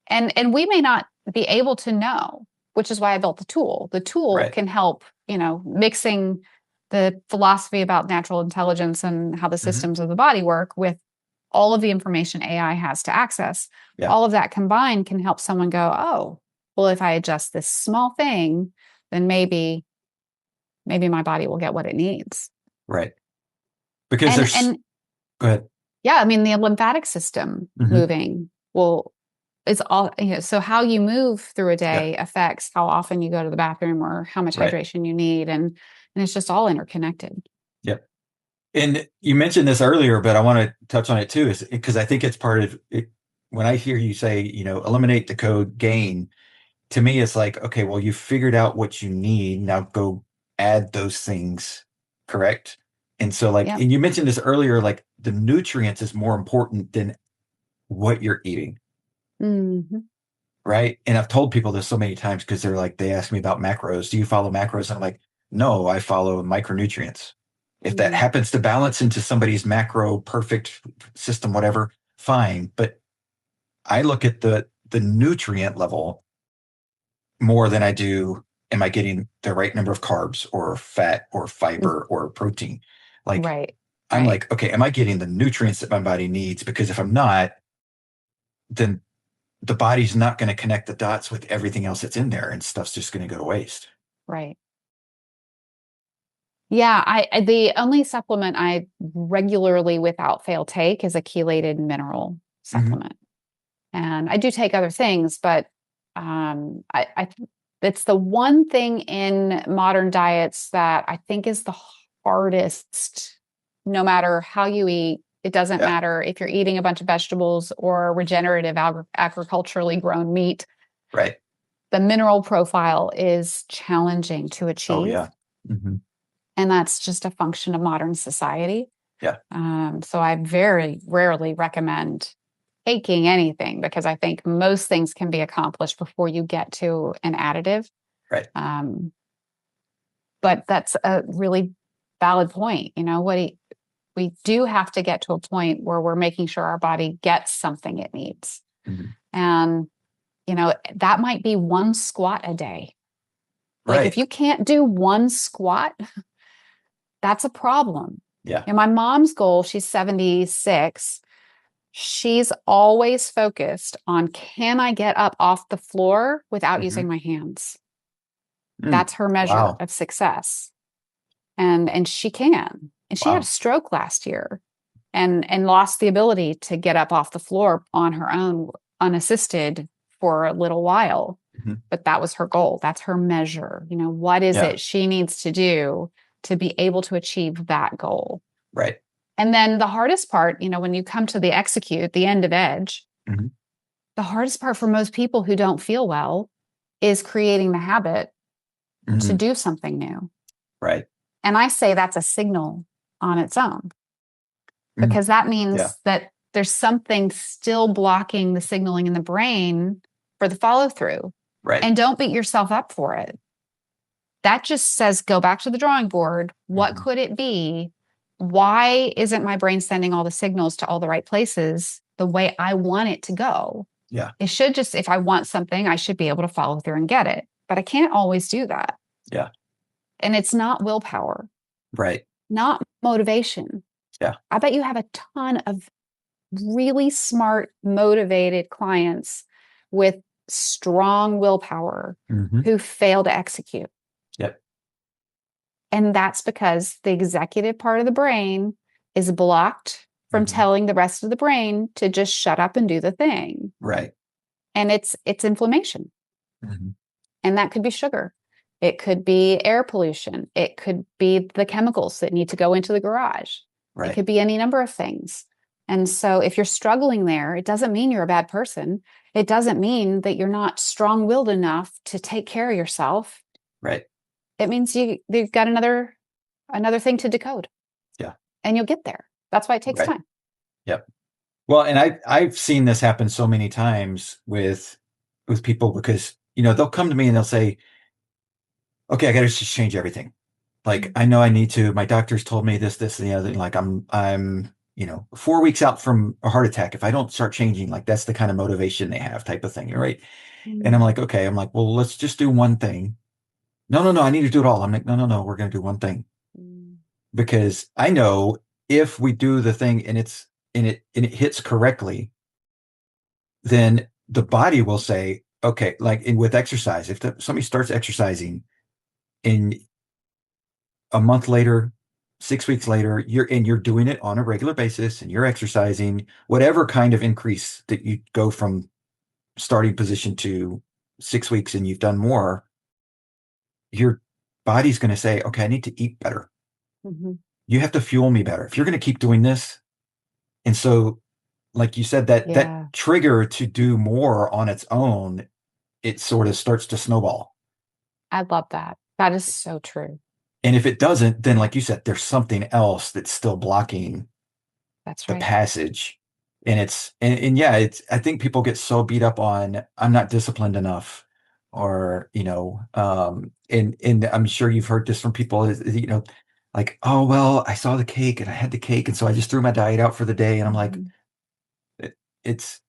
[SPEAKER 2] And we may not be able to know, which is why I built the tool. The tool
[SPEAKER 1] Right.
[SPEAKER 2] can help, mixing the philosophy about natural intelligence and how the systems of the body work with all of the information AI has to access.
[SPEAKER 1] Yeah.
[SPEAKER 2] All of that combined can help someone go, oh, well, if I adjust this small thing, then maybe my body will get what it needs.
[SPEAKER 1] Right. Because
[SPEAKER 2] And
[SPEAKER 1] go ahead.
[SPEAKER 2] yeah, I mean, the lymphatic system moving is all, so how you move through a day affects how often you go to the bathroom or how much hydration you need. And it's just all interconnected.
[SPEAKER 1] Yep. And you mentioned this earlier, but I want to touch on it too, is because I think it's part of it. When I hear you say, eliminate the code, gain, to me, it's like, okay, well, you figured out what you need. Now go add those things, correct? And so and you mentioned this earlier, like the nutrients is more important than what you're eating.
[SPEAKER 2] Mm-hmm.
[SPEAKER 1] Right. And I've told people this so many times because they ask me about macros. Do you follow macros? And I'm like, no, I follow micronutrients. If that happens to balance into somebody's macro perfect system, whatever, fine. But I look at the nutrient level more than I do, am I getting the right number of carbs or fat or fiber or protein? I'm like, okay, am I getting the nutrients that my body needs? Because if I'm not, then the body's not going to connect the dots with everything else that's in there and stuff's just going to go to waste.
[SPEAKER 2] Right. Yeah, the only supplement I regularly without fail take is a chelated mineral supplement. And I do take other things, but it's the one thing in modern diets that I think is the hardest, no matter how you eat. It doesn't matter if you're eating a bunch of vegetables or regenerative agriculturally grown meat.
[SPEAKER 1] Right.
[SPEAKER 2] The mineral profile is challenging to achieve.
[SPEAKER 1] Oh, yeah. Mm-hmm.
[SPEAKER 2] And that's just a function of modern society.
[SPEAKER 1] Yeah.
[SPEAKER 2] So I very rarely recommend taking anything because I think most things can be accomplished before you get to an additive.
[SPEAKER 1] Right.
[SPEAKER 2] But that's a really valid point. We do have to get to a point where we're making sure our body gets something it needs. Mm-hmm. And, that might be one squat a day. Like if you can't do one squat, that's a problem.
[SPEAKER 1] Yeah.
[SPEAKER 2] And my mom's goal, she's 76. She's always focused on, can I get up off the floor without
[SPEAKER 1] Mm-hmm.
[SPEAKER 2] using my hands?
[SPEAKER 1] Mm.
[SPEAKER 2] That's her measure
[SPEAKER 1] Wow.
[SPEAKER 2] of success. And she can. And she had a
[SPEAKER 1] Wow.
[SPEAKER 2] stroke last year and lost the ability to get up off the floor on her own unassisted for a little while.
[SPEAKER 1] Mm-hmm.
[SPEAKER 2] But that was her goal. That's her measure. What is
[SPEAKER 1] Yeah.
[SPEAKER 2] it she needs to do to be able to achieve that goal?
[SPEAKER 1] Right.
[SPEAKER 2] And then the hardest part, when you come to the execute, the end of edge,
[SPEAKER 1] Mm-hmm.
[SPEAKER 2] the hardest part for most people who don't feel well is creating the habit to
[SPEAKER 1] Mm-hmm.
[SPEAKER 2] do something new.
[SPEAKER 1] Right.
[SPEAKER 2] And I say that's a signal on its own,
[SPEAKER 1] Mm-hmm.
[SPEAKER 2] because that
[SPEAKER 1] Yeah.
[SPEAKER 2] means that there's something still blocking the signaling in the brain for the follow through.
[SPEAKER 1] Right.
[SPEAKER 2] And don't beat yourself up for it. That just says, go back to the drawing board. What
[SPEAKER 1] Mm-hmm.
[SPEAKER 2] could it be? Why isn't my brain sending all the signals to all the right places the way I want it to go?
[SPEAKER 1] Yeah.
[SPEAKER 2] It should just, if I want something, I should be able to follow through and get it. But I can't always do that.
[SPEAKER 1] Yeah.
[SPEAKER 2] And it's not willpower,
[SPEAKER 1] Right.
[SPEAKER 2] not motivation.
[SPEAKER 1] Yeah.
[SPEAKER 2] I bet you have a ton of really smart, motivated clients with strong willpower
[SPEAKER 1] Mm-hmm.
[SPEAKER 2] who fail to execute.
[SPEAKER 1] Yep.
[SPEAKER 2] And that's because the executive part of the brain is blocked from
[SPEAKER 1] Mm-hmm.
[SPEAKER 2] telling the rest of the brain to just shut up and do the thing.
[SPEAKER 1] Right.
[SPEAKER 2] And it's inflammation.
[SPEAKER 1] Mm-hmm.
[SPEAKER 2] And that could be sugar. It could be air pollution. It could be the chemicals that need to go into the garage.
[SPEAKER 1] Right.
[SPEAKER 2] It could be any number of things. And so if you're struggling there, it doesn't mean you're a bad person. It doesn't mean that you're not strong-willed enough to take care of yourself.
[SPEAKER 1] Right.
[SPEAKER 2] It means you've got another thing to decode.
[SPEAKER 1] Yeah.
[SPEAKER 2] And you'll get there. That's why it takes
[SPEAKER 1] Right.
[SPEAKER 2] time.
[SPEAKER 1] Yep. Well, and I've seen this happen so many times with people, because they'll come to me and they'll say, okay, I got to just change everything. Like, I know I need to. My doctor's told me this, and the other. Like, I'm 4 weeks out from a heart attack. If I don't start changing, like, that's the kind of motivation they have, type of thing, right? And I'm like, okay. I'm like, well, let's just do one thing. No, I need to do it all. I'm like, no, we're going to do one thing, because I know if we do the thing and it hits correctly, then the body will say, okay, like with exercise, if somebody starts exercising and a month later, 6 weeks later, you're doing it on a regular basis and you're exercising, whatever kind of increase that you go from starting position to 6 weeks and you've done more, your body's going to say, okay, I need to eat better.
[SPEAKER 2] Mm-hmm.
[SPEAKER 1] You have to fuel me better if you're going to keep doing this. And so, like you said, that trigger to do more on its own, it sort of starts to snowball.
[SPEAKER 2] I love that. That is so true.
[SPEAKER 1] And if it doesn't, then like you said, there's something else that's still blocking the passage. And I think people get so beat up on, I'm not disciplined enough, or, and I'm sure you've heard this from people, like, oh, well, I saw the cake and I had the cake. And so I just threw my diet out for the day. And I'm like, it's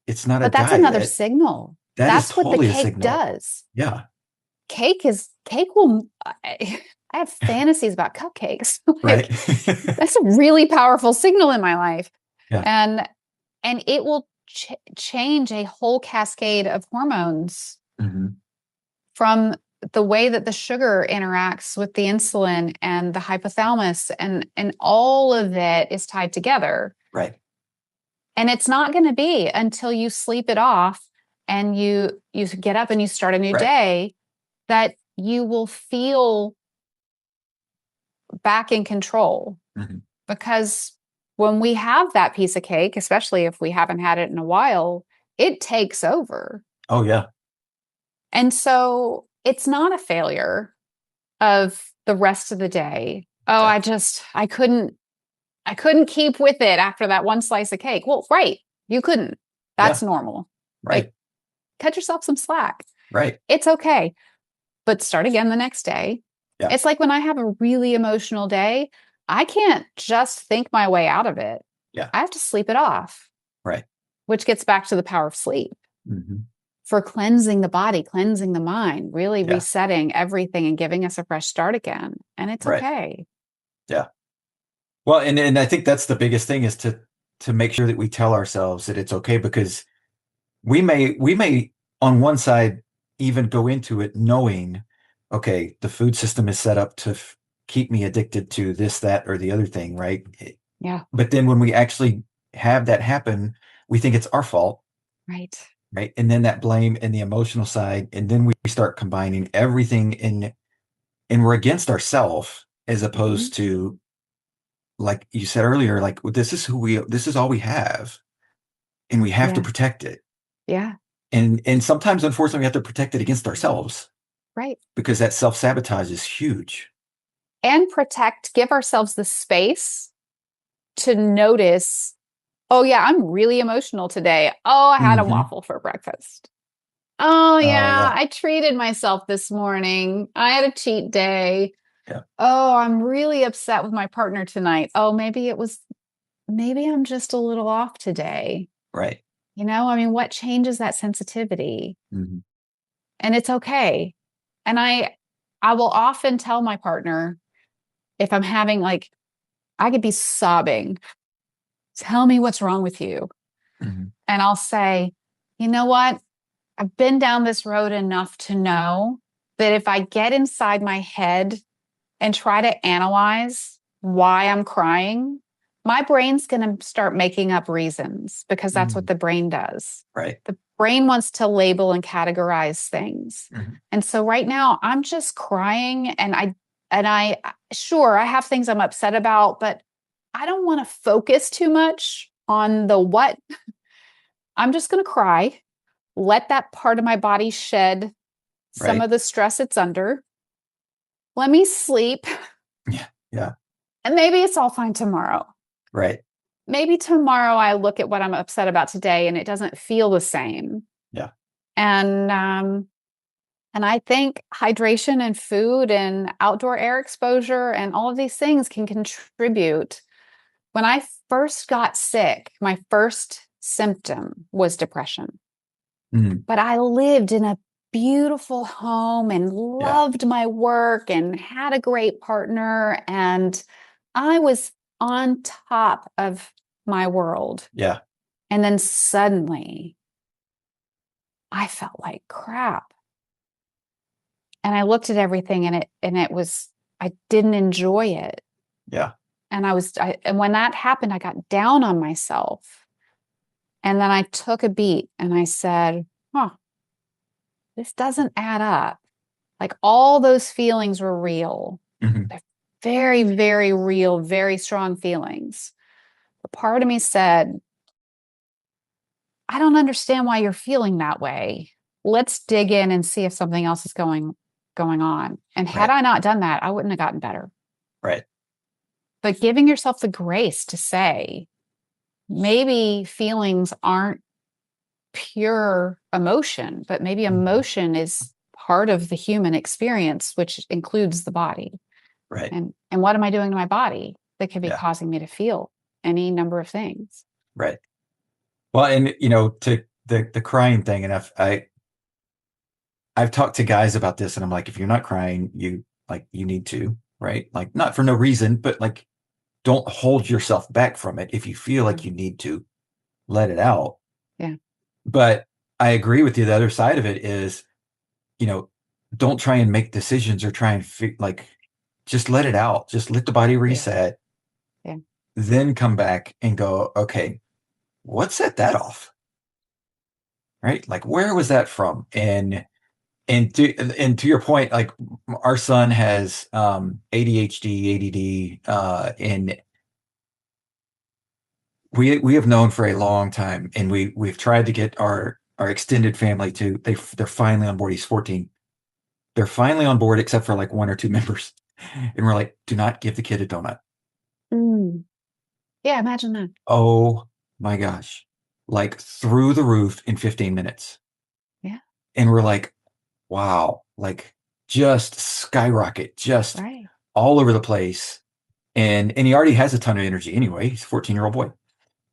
[SPEAKER 1] not a diet.
[SPEAKER 2] But that's another signal. That's what the cake does.
[SPEAKER 1] Yeah.
[SPEAKER 2] Cake will, I have fantasies about cupcakes.
[SPEAKER 1] Right.
[SPEAKER 2] That's a really powerful signal in my life.
[SPEAKER 1] Yeah.
[SPEAKER 2] And it will change a whole cascade of hormones from the way that the sugar interacts with the insulin and the hypothalamus, and all of it is tied together.
[SPEAKER 1] Right.
[SPEAKER 2] And it's not going to be until you sleep it off and you get up and you start a new day that you will feel back in control. Because when we have that piece of cake, especially if we haven't had it in a while, it takes over.
[SPEAKER 1] Oh, yeah.
[SPEAKER 2] And so it's not a failure of the rest of the day. Oh, I couldn't keep with it after that one slice of cake. Well, right. You couldn't. That's normal.
[SPEAKER 1] Right.
[SPEAKER 2] Like, cut yourself some slack.
[SPEAKER 1] Right.
[SPEAKER 2] It's okay. But start again the next day.
[SPEAKER 1] Yeah.
[SPEAKER 2] It's like when I have a really emotional day, I can't just think my way out of it.
[SPEAKER 1] Yeah.
[SPEAKER 2] I have to sleep it off.
[SPEAKER 1] Right.
[SPEAKER 2] Which gets back to the power of sleep. For cleansing the body, cleansing the mind, really resetting everything and giving us a fresh start again. And it's okay.
[SPEAKER 1] Yeah. Well, and I think that's the biggest thing, is to to make sure that we tell ourselves that it's okay, because we may on one side even go into it knowing, okay, the food system is set up to keep me addicted to this, that, or the other thing, right?
[SPEAKER 2] Yeah.
[SPEAKER 1] But then when we actually have that happen, we think it's our fault,
[SPEAKER 2] Right.
[SPEAKER 1] right? And then that blame and the emotional side, and then we start combining everything in, and we're against ourselves, as
[SPEAKER 2] Mhm.
[SPEAKER 1] opposed to, like you said earlier, like, this is all we have, and we have to
[SPEAKER 2] Yeah.
[SPEAKER 1] protect it.
[SPEAKER 2] Yeah.
[SPEAKER 1] And sometimes, unfortunately, we have to protect it against ourselves,
[SPEAKER 2] Right.
[SPEAKER 1] because that self-sabotage is huge.
[SPEAKER 2] And give ourselves the space to notice, oh, yeah, I'm really emotional today. Oh, I had a
[SPEAKER 1] Hmm.
[SPEAKER 2] waffle for breakfast. Oh,
[SPEAKER 1] Oh
[SPEAKER 2] yeah,
[SPEAKER 1] yeah.
[SPEAKER 2] I treated myself this morning. I had a cheat day.
[SPEAKER 1] Yeah.
[SPEAKER 2] Oh, I'm really upset with my partner tonight. Oh, maybe I'm just a little off today.
[SPEAKER 1] Right.
[SPEAKER 2] I mean, what changes that sensitivity?
[SPEAKER 1] Hmm.
[SPEAKER 2] And it's okay. And I will often tell my partner if I'm having like I could be sobbing, tell me what's wrong with you.
[SPEAKER 1] Hmm.
[SPEAKER 2] And I'll say, you know what? I've been down this road enough to know that if I get inside my head and try to analyze why I'm crying, my brain's going to start making up reasons because that's what
[SPEAKER 1] Hmm.
[SPEAKER 2] the brain does.
[SPEAKER 1] Right.
[SPEAKER 2] The brain wants to label and categorize things.
[SPEAKER 1] Hmm.
[SPEAKER 2] And so right now I'm just crying and I sure I have things I'm upset about, but I don't want to focus too much on the what. I'm just going to cry, let that part of my body shed some
[SPEAKER 1] Right.
[SPEAKER 2] of the stress it's under. Let me sleep,
[SPEAKER 1] Yeah. Yeah.
[SPEAKER 2] and maybe it's all fine tomorrow.
[SPEAKER 1] Right.
[SPEAKER 2] Maybe tomorrow I look at what I'm upset about today and it doesn't feel the same.
[SPEAKER 1] Yeah.
[SPEAKER 2] And I think hydration and food and outdoor air exposure and all of these things can contribute. When I first got sick, my first symptom was depression.
[SPEAKER 1] Mm.
[SPEAKER 2] But I lived in a beautiful home and
[SPEAKER 1] Yeah.
[SPEAKER 2] loved my work and had a great partner. And I was on top of my world.
[SPEAKER 1] Yeah.
[SPEAKER 2] And then suddenly I felt like crap. And I looked at everything and it was, I didn't enjoy it.
[SPEAKER 1] Yeah.
[SPEAKER 2] And when that happened, I got down on myself. And then I took a beat and I said, huh, this doesn't add up. Like all those feelings were real.
[SPEAKER 1] Hmm.
[SPEAKER 2] They're very, very real, very strong feelings. But part of me said, I don't understand why you're feeling that way. Let's dig in and see if something else is going on. And had
[SPEAKER 1] Right.
[SPEAKER 2] I not done that, I wouldn't have gotten better.
[SPEAKER 1] Right.
[SPEAKER 2] But giving yourself the grace to say, maybe feelings aren't pure emotion, but maybe
[SPEAKER 1] Hmm.
[SPEAKER 2] emotion is part of the human experience, which includes the body.
[SPEAKER 1] Right.
[SPEAKER 2] And what am I doing to my body that could be
[SPEAKER 1] Yeah.
[SPEAKER 2] causing me to feel any number of things?
[SPEAKER 1] Right. Well, and to the crying thing, and I've talked to guys about this, and I'm like, if you're not crying, you need to, right? Like, not for no reason, but like, don't hold yourself back from it. If you feel like
[SPEAKER 2] Mm.
[SPEAKER 1] you need to, let it out.
[SPEAKER 2] Yeah.
[SPEAKER 1] But I agree with you. The other side of it is, you know, don't try and make decisions or try and like, just let it out. Just let the body
[SPEAKER 2] Yeah.
[SPEAKER 1] reset,
[SPEAKER 2] Yeah.
[SPEAKER 1] then come back and go, okay, what set that off? Right? Like, where was that from? And to your point, like, our son has ADHD, ADD, and we have known for a long time, and we've tried to get our extended family to they're finally on board. He's 14. They're finally on board, except for like one or two members, and we're like, do not give the kid a donut.
[SPEAKER 2] Mm. Yeah. Imagine that.
[SPEAKER 1] Oh my gosh, like through the roof in 15 minutes,
[SPEAKER 2] Yeah.
[SPEAKER 1] and we're like, wow, like, just skyrocket, just
[SPEAKER 2] Right.
[SPEAKER 1] all over the place. And he already has a ton of energy anyway. He's a 14-year-old boy.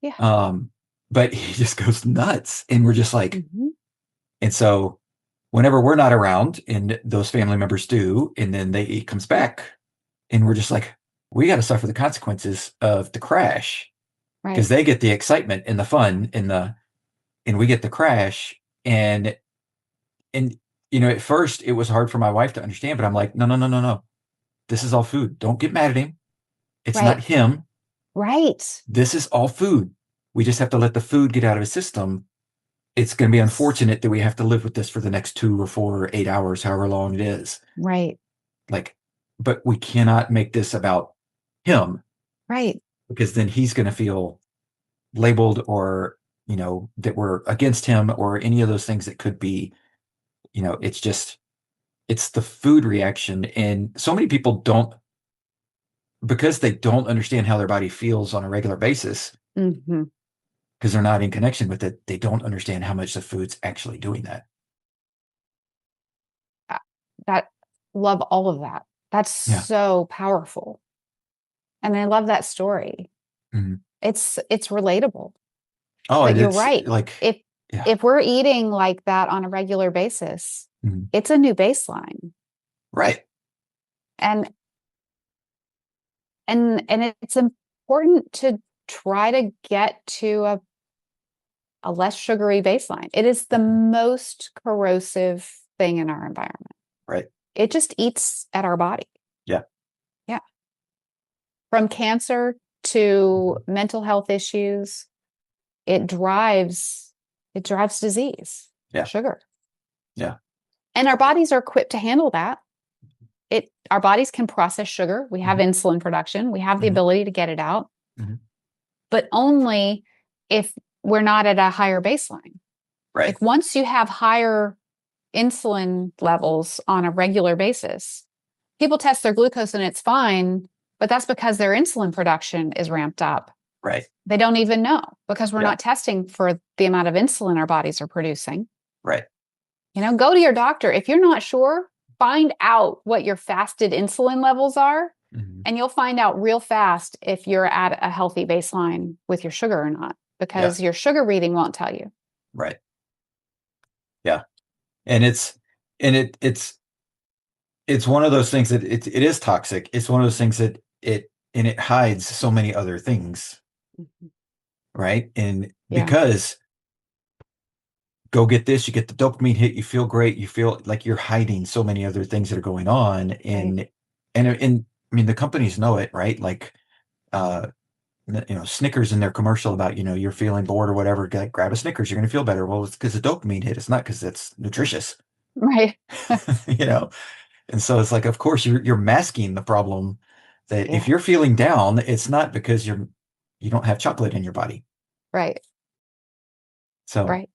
[SPEAKER 2] Yeah.
[SPEAKER 1] Um, but he just goes nuts. And we're just like,
[SPEAKER 2] Hmm.
[SPEAKER 1] and so whenever we're not around and those family members do, and then he comes back, and we're just like, we got to suffer the consequences of the crash.
[SPEAKER 2] Right.
[SPEAKER 1] because they get the excitement and the fun and we get the crash. And at first it was hard for my wife to understand, but I'm like, no, no, no, no, no. This is all food. Don't get mad at him. It's not
[SPEAKER 2] Right.
[SPEAKER 1] him.
[SPEAKER 2] Right.
[SPEAKER 1] This is all food. We just have to let the food get out of his system. It's going to be unfortunate that we have to live with this for the next 2 or 4 or 8 hours, however long it is.
[SPEAKER 2] Right.
[SPEAKER 1] Like, but we cannot make this about him,
[SPEAKER 2] Right.
[SPEAKER 1] because then he's going to feel labeled, or, that we're against him, or any of those things that could be, it's the food reaction. And so many people don't, because they don't understand how their body feels on a regular basis,
[SPEAKER 2] Mm-hmm.
[SPEAKER 1] because they're not in connection with it, they don't understand how much the food's actually doing that.
[SPEAKER 2] That love all of that. That's
[SPEAKER 1] Yeah.
[SPEAKER 2] so powerful. And I love that story.
[SPEAKER 1] Mm-hmm.
[SPEAKER 2] It's relatable.
[SPEAKER 1] Oh,
[SPEAKER 2] But
[SPEAKER 1] and
[SPEAKER 2] you're
[SPEAKER 1] it's
[SPEAKER 2] right.
[SPEAKER 1] like,
[SPEAKER 2] If we're eating like that on a regular basis,
[SPEAKER 1] mm-hmm.
[SPEAKER 2] it's a new baseline.
[SPEAKER 1] Right.
[SPEAKER 2] And it's important to try to get to a less sugary baseline. It is the most corrosive thing in our environment.
[SPEAKER 1] Right.
[SPEAKER 2] It just eats at our body.
[SPEAKER 1] Yeah.
[SPEAKER 2] Yeah. From cancer to mental health issues, it drives disease.
[SPEAKER 1] Yeah.
[SPEAKER 2] Sugar.
[SPEAKER 1] Yeah.
[SPEAKER 2] And our bodies are equipped to handle that. Our bodies can process sugar. We have
[SPEAKER 1] Mm-hmm.
[SPEAKER 2] insulin production. We have the
[SPEAKER 1] Mm-hmm.
[SPEAKER 2] ability to get it out,
[SPEAKER 1] Mm-hmm.
[SPEAKER 2] but only if we're not at a higher baseline.
[SPEAKER 1] Right.
[SPEAKER 2] Like once you have higher insulin levels on a regular basis, people test their glucose and it's fine, but that's because their insulin production is ramped up.
[SPEAKER 1] Right.
[SPEAKER 2] They don't even know, because we're
[SPEAKER 1] Yeah.
[SPEAKER 2] not testing for the amount of insulin our bodies are producing.
[SPEAKER 1] Right.
[SPEAKER 2] Go to your doctor. If you're not sure, find out what your fasted insulin levels are,
[SPEAKER 1] Mm-hmm.
[SPEAKER 2] and you'll find out real fast if you're at a healthy baseline with your sugar or not, because your sugar reading won't tell you.
[SPEAKER 1] Right. Yeah. And it's one of those things that it is toxic. It's one of those things that it hides so many other things.
[SPEAKER 2] Mm-hmm.
[SPEAKER 1] Right. And because go get this, you get the dopamine hit, you feel great, you feel like you're hiding so many other things that are going on. And I mean, the companies know it, right? Like, Snickers in their commercial about, you're feeling bored or whatever, grab a Snickers, you're going to feel better. Well, it's because the dopamine hit. It's not because it's nutritious.
[SPEAKER 2] Right.
[SPEAKER 1] And so it's like, of course you're masking the problem, that if you're feeling down, it's not because you don't have chocolate in your body.
[SPEAKER 2] Right.
[SPEAKER 1] So,
[SPEAKER 2] right.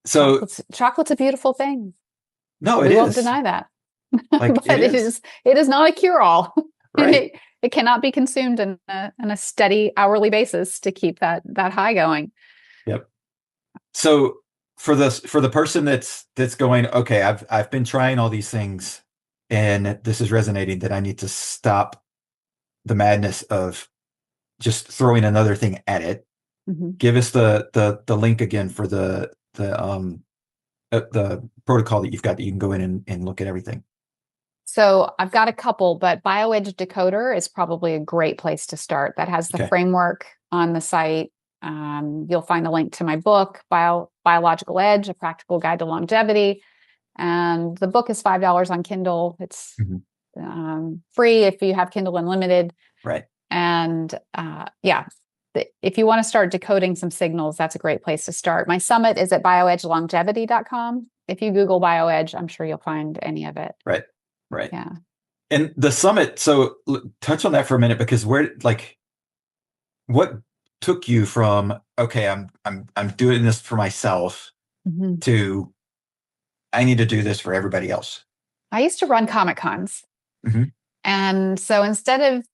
[SPEAKER 1] So
[SPEAKER 2] chocolate's a beautiful thing.
[SPEAKER 1] No,
[SPEAKER 2] we won't deny that.
[SPEAKER 1] Like,
[SPEAKER 2] but it is not a cure-all.
[SPEAKER 1] Right.
[SPEAKER 2] It cannot be consumed on a steady hourly basis to keep that high going.
[SPEAKER 1] Yep. So for the person that's going, okay, I've been trying all these things and this is resonating, that I need to stop the madness of just throwing another thing at it.
[SPEAKER 2] Mm-hmm.
[SPEAKER 1] Give us the link again for the protocol that you've got, that you can go in and look at everything.
[SPEAKER 2] So I've got a couple, but BioEdge Decoder is probably a great place to start. That has the framework on the site. You'll find a link to my book, Biological Edge, A Practical Guide to Longevity. And the book is $5 on Kindle. It's free if you have Kindle Unlimited.
[SPEAKER 1] Right.
[SPEAKER 2] And if you want to start decoding some signals, that's a great place to start. My summit is at bioedgelongevity.com. If you Google BioEdge, I'm sure you'll find any of it.
[SPEAKER 1] Right. Right.
[SPEAKER 2] Yeah.
[SPEAKER 1] And the summit, so touch on that for a minute, because what took you from, okay, I'm doing this for myself, to I need to do this for everybody else?
[SPEAKER 2] I used to run Comic Cons.
[SPEAKER 1] Mm-hmm.
[SPEAKER 2] And so instead of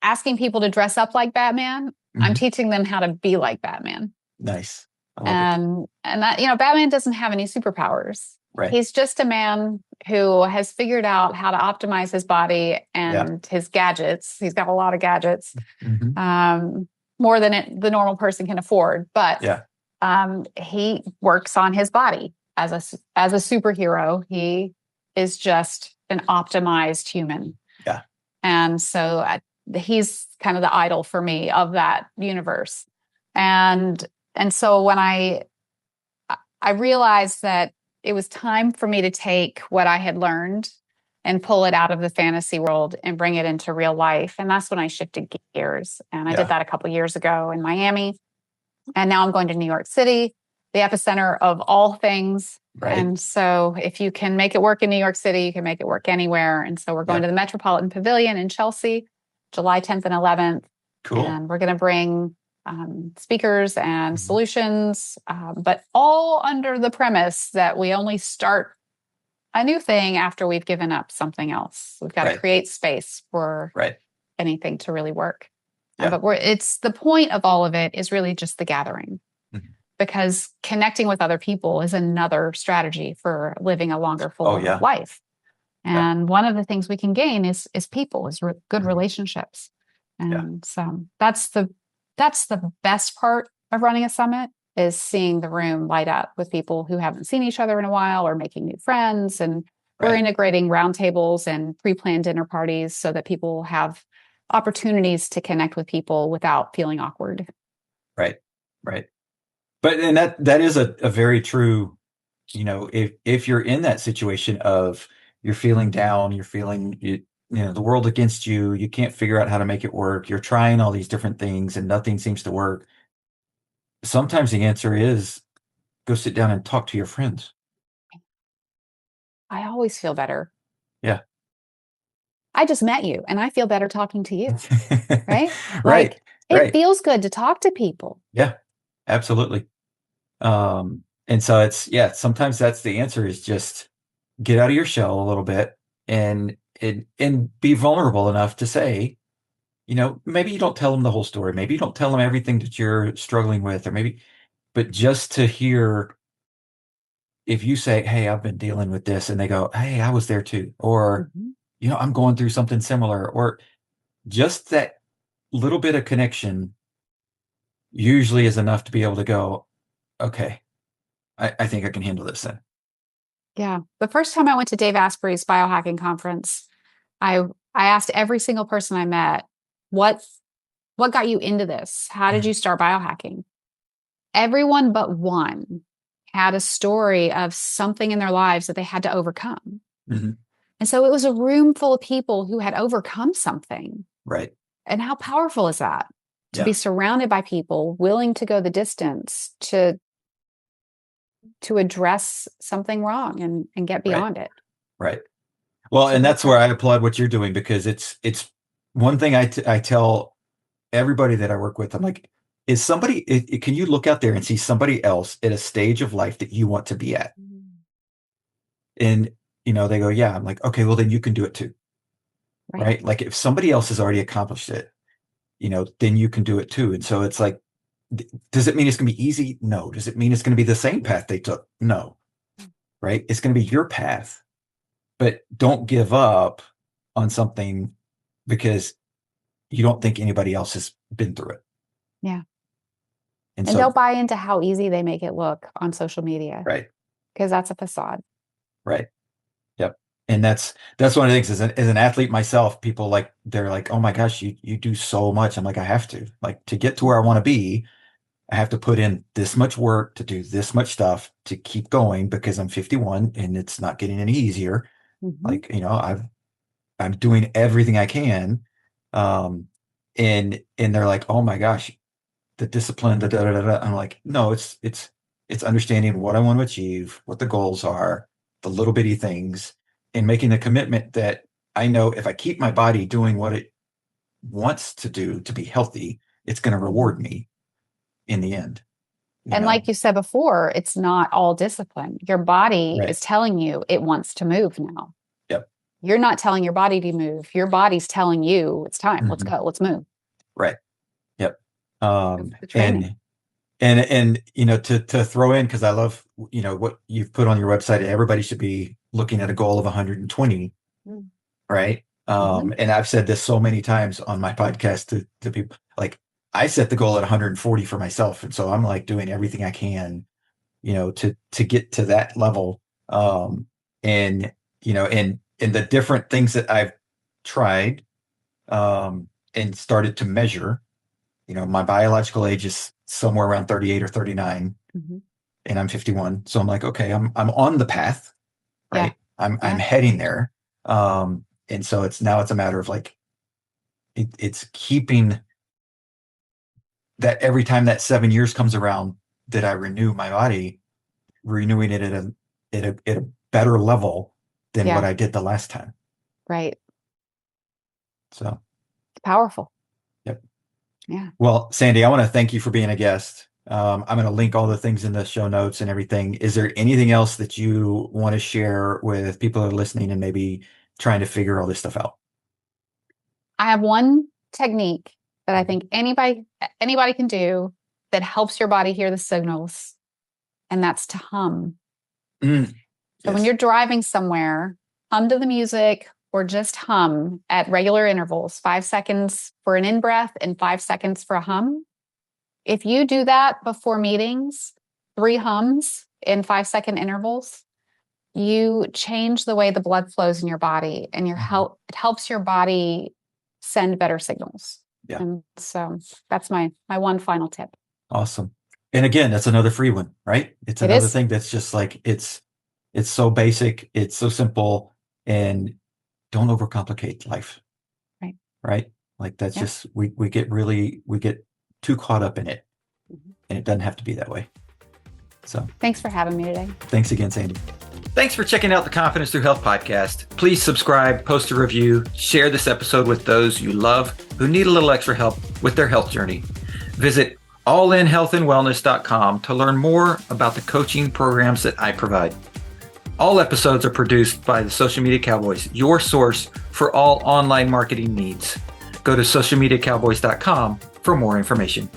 [SPEAKER 2] asking people to dress up like Batman, I'm teaching them how to be like Batman.
[SPEAKER 1] Nice.
[SPEAKER 2] And that, Batman doesn't have any superpowers.
[SPEAKER 1] Right.
[SPEAKER 2] He's just a man who has figured out how to optimize his body and his gadgets. He's got a lot of gadgets, more than the normal person can afford. But he works on his body as a superhero. He is just an optimized human.
[SPEAKER 1] Yeah.
[SPEAKER 2] And so he's kind of the idol for me of that universe. And so when I realized that it was time for me to take what I had learned and pull it out of the fantasy world and bring it into real life. And that's when I shifted gears. And I did that a couple of years ago in Miami. And now I'm going to New York City, the epicenter of all things.
[SPEAKER 1] Right.
[SPEAKER 2] And so if you can make it work in New York City, you can make it work anywhere. And so we're going to the Metropolitan Pavilion in Chelsea, July 10th and 11th.
[SPEAKER 1] Cool.
[SPEAKER 2] And we're going to bring speakers and solutions, but all under the premise that we only start a new thing after we've given up something else. We've got to create space for anything to really work. But it's the point of all of it is really just the gathering, because connecting with other people is another strategy for living a longer, fuller life. And one of the things we can gain is people, is good relationships. And so that's the best part of running a summit, is seeing the room light up with people who haven't seen each other in a while, or making new friends. And we're integrating roundtables and pre-planned dinner parties so that people have opportunities to connect with people without feeling awkward.
[SPEAKER 1] Right. But and that is a very true, if you're in that situation of you're feeling down, you're feeling the world against you, you can't figure out how to make it work, you're trying all these different things and nothing seems to work. Sometimes the answer is go sit down and talk to your friends.
[SPEAKER 2] I always feel better.
[SPEAKER 1] Yeah.
[SPEAKER 2] I just met you and I feel better talking to you. Right?
[SPEAKER 1] Right.
[SPEAKER 2] It feels good to talk to people.
[SPEAKER 1] Yeah, absolutely. And so sometimes that's the answer, is just get out of your shell a little bit and be vulnerable enough to say, maybe you don't tell them the whole story. Maybe you don't tell them everything that you're struggling with, but just to hear, if you say, hey, I've been dealing with this, and they go, hey, I was there too. Or, I'm going through something similar, or just that little bit of connection usually is enough to be able to go, okay, I think I can handle this then.
[SPEAKER 2] Yeah. The first time I went to Dave Asprey's biohacking conference, I asked every single person I met, what got you into this? How did you start biohacking? Everyone but one had a story of something in their lives that they had to overcome. And so it was a room full of people who had overcome something.
[SPEAKER 1] Right.
[SPEAKER 2] And how powerful is that? To be surrounded by people willing to go the distance to address something wrong and get beyond it.
[SPEAKER 1] Right. Well, and that's where I applaud what you're doing, because it's one thing I tell everybody that I work with. I'm like, can you look out there and see somebody else at a stage of life that you want to be at? And, they go, yeah. I'm like, okay, well, then you can do it too. Right. Like if somebody else has already accomplished it, then you can do it too. And so it's like, does it mean it's going to be easy? No. Does it mean it's going to be the same path they took? No. Right. It's going to be your path, but don't give up on something because you don't think anybody else has been through it.
[SPEAKER 2] Yeah.
[SPEAKER 1] And
[SPEAKER 2] so, don't buy into how easy they make it look on social media.
[SPEAKER 1] Right.
[SPEAKER 2] Because that's a facade.
[SPEAKER 1] Right. Yep. And that's one of the things, as an athlete myself, people they're like, oh my gosh, you do so much. I'm like, I have to, to get to where I want to be, I have to put in this much work to do this much stuff to keep going, because I'm 51 and it's not getting any easier. I'm doing everything I can. And they're like, oh my gosh, the discipline, da, da, da, da. I'm like, no, it's understanding what I want to achieve, what the goals are, the little bitty things, and making the commitment that I know if I keep my body doing what it wants to do to be healthy, it's going to reward me in the end.
[SPEAKER 2] And like you said before, it's not all discipline. Your body is telling you it wants to move now.
[SPEAKER 1] Yep.
[SPEAKER 2] You're not telling your body to move. Your body's telling you it's time. Let's go. Let's move.
[SPEAKER 1] Right. Yep. And to throw in, because I love, what you've put on your website, everybody should be looking at a goal of 120. Right. And I've said this so many times on my podcast to people, I set the goal at 140 for myself. And so I'm doing everything I can, to get to that level. And the different things that I've tried, and started to measure, my biological age is somewhere around 38 or 39, and I'm 51. So I'm like, okay, I'm on the path, right?
[SPEAKER 2] Yeah.
[SPEAKER 1] I'm heading there. And so it's a matter of like, it's keeping that every time that 7 years comes around that I renew my body, renewing it at a better level than what I did the last time.
[SPEAKER 2] Right.
[SPEAKER 1] So
[SPEAKER 2] it's powerful.
[SPEAKER 1] Yep.
[SPEAKER 2] Yeah.
[SPEAKER 1] Well, Sandy, I want to thank you for being a guest. I'm going to link all the things in the show notes and everything. Is there anything else that you want to share with people who are listening and maybe trying to figure all this stuff out?
[SPEAKER 2] I have one technique that I think anybody can do that helps your body hear the signals, and that's to hum. So when you're driving somewhere, hum to the music or just hum at regular intervals, 5 seconds for an in-breath and 5 seconds for a hum. If you do that before meetings, 3 hums in 5-second intervals, you change the way the blood flows in your body, and it helps your body send better signals.
[SPEAKER 1] Yeah.
[SPEAKER 2] And so that's my one final tip.
[SPEAKER 1] Awesome. And again, that's another free one, right? It's another thing that's just like, it's so basic, it's so simple, and don't overcomplicate life.
[SPEAKER 2] Right.
[SPEAKER 1] Right? Like that's just, we get too caught up in it, and it doesn't have to be that way. So
[SPEAKER 2] thanks for having me today.
[SPEAKER 1] Thanks again, Sandy. Thanks for checking out the Confidence Through Health podcast. Please subscribe, post a review, share this episode with those you love who need a little extra help with their health journey. Visit allinhealthandwellness.com to learn more about the coaching programs that I provide. All episodes are produced by the Social Media Cowboys, your source for all online marketing needs. Go to socialmediacowboys.com for more information.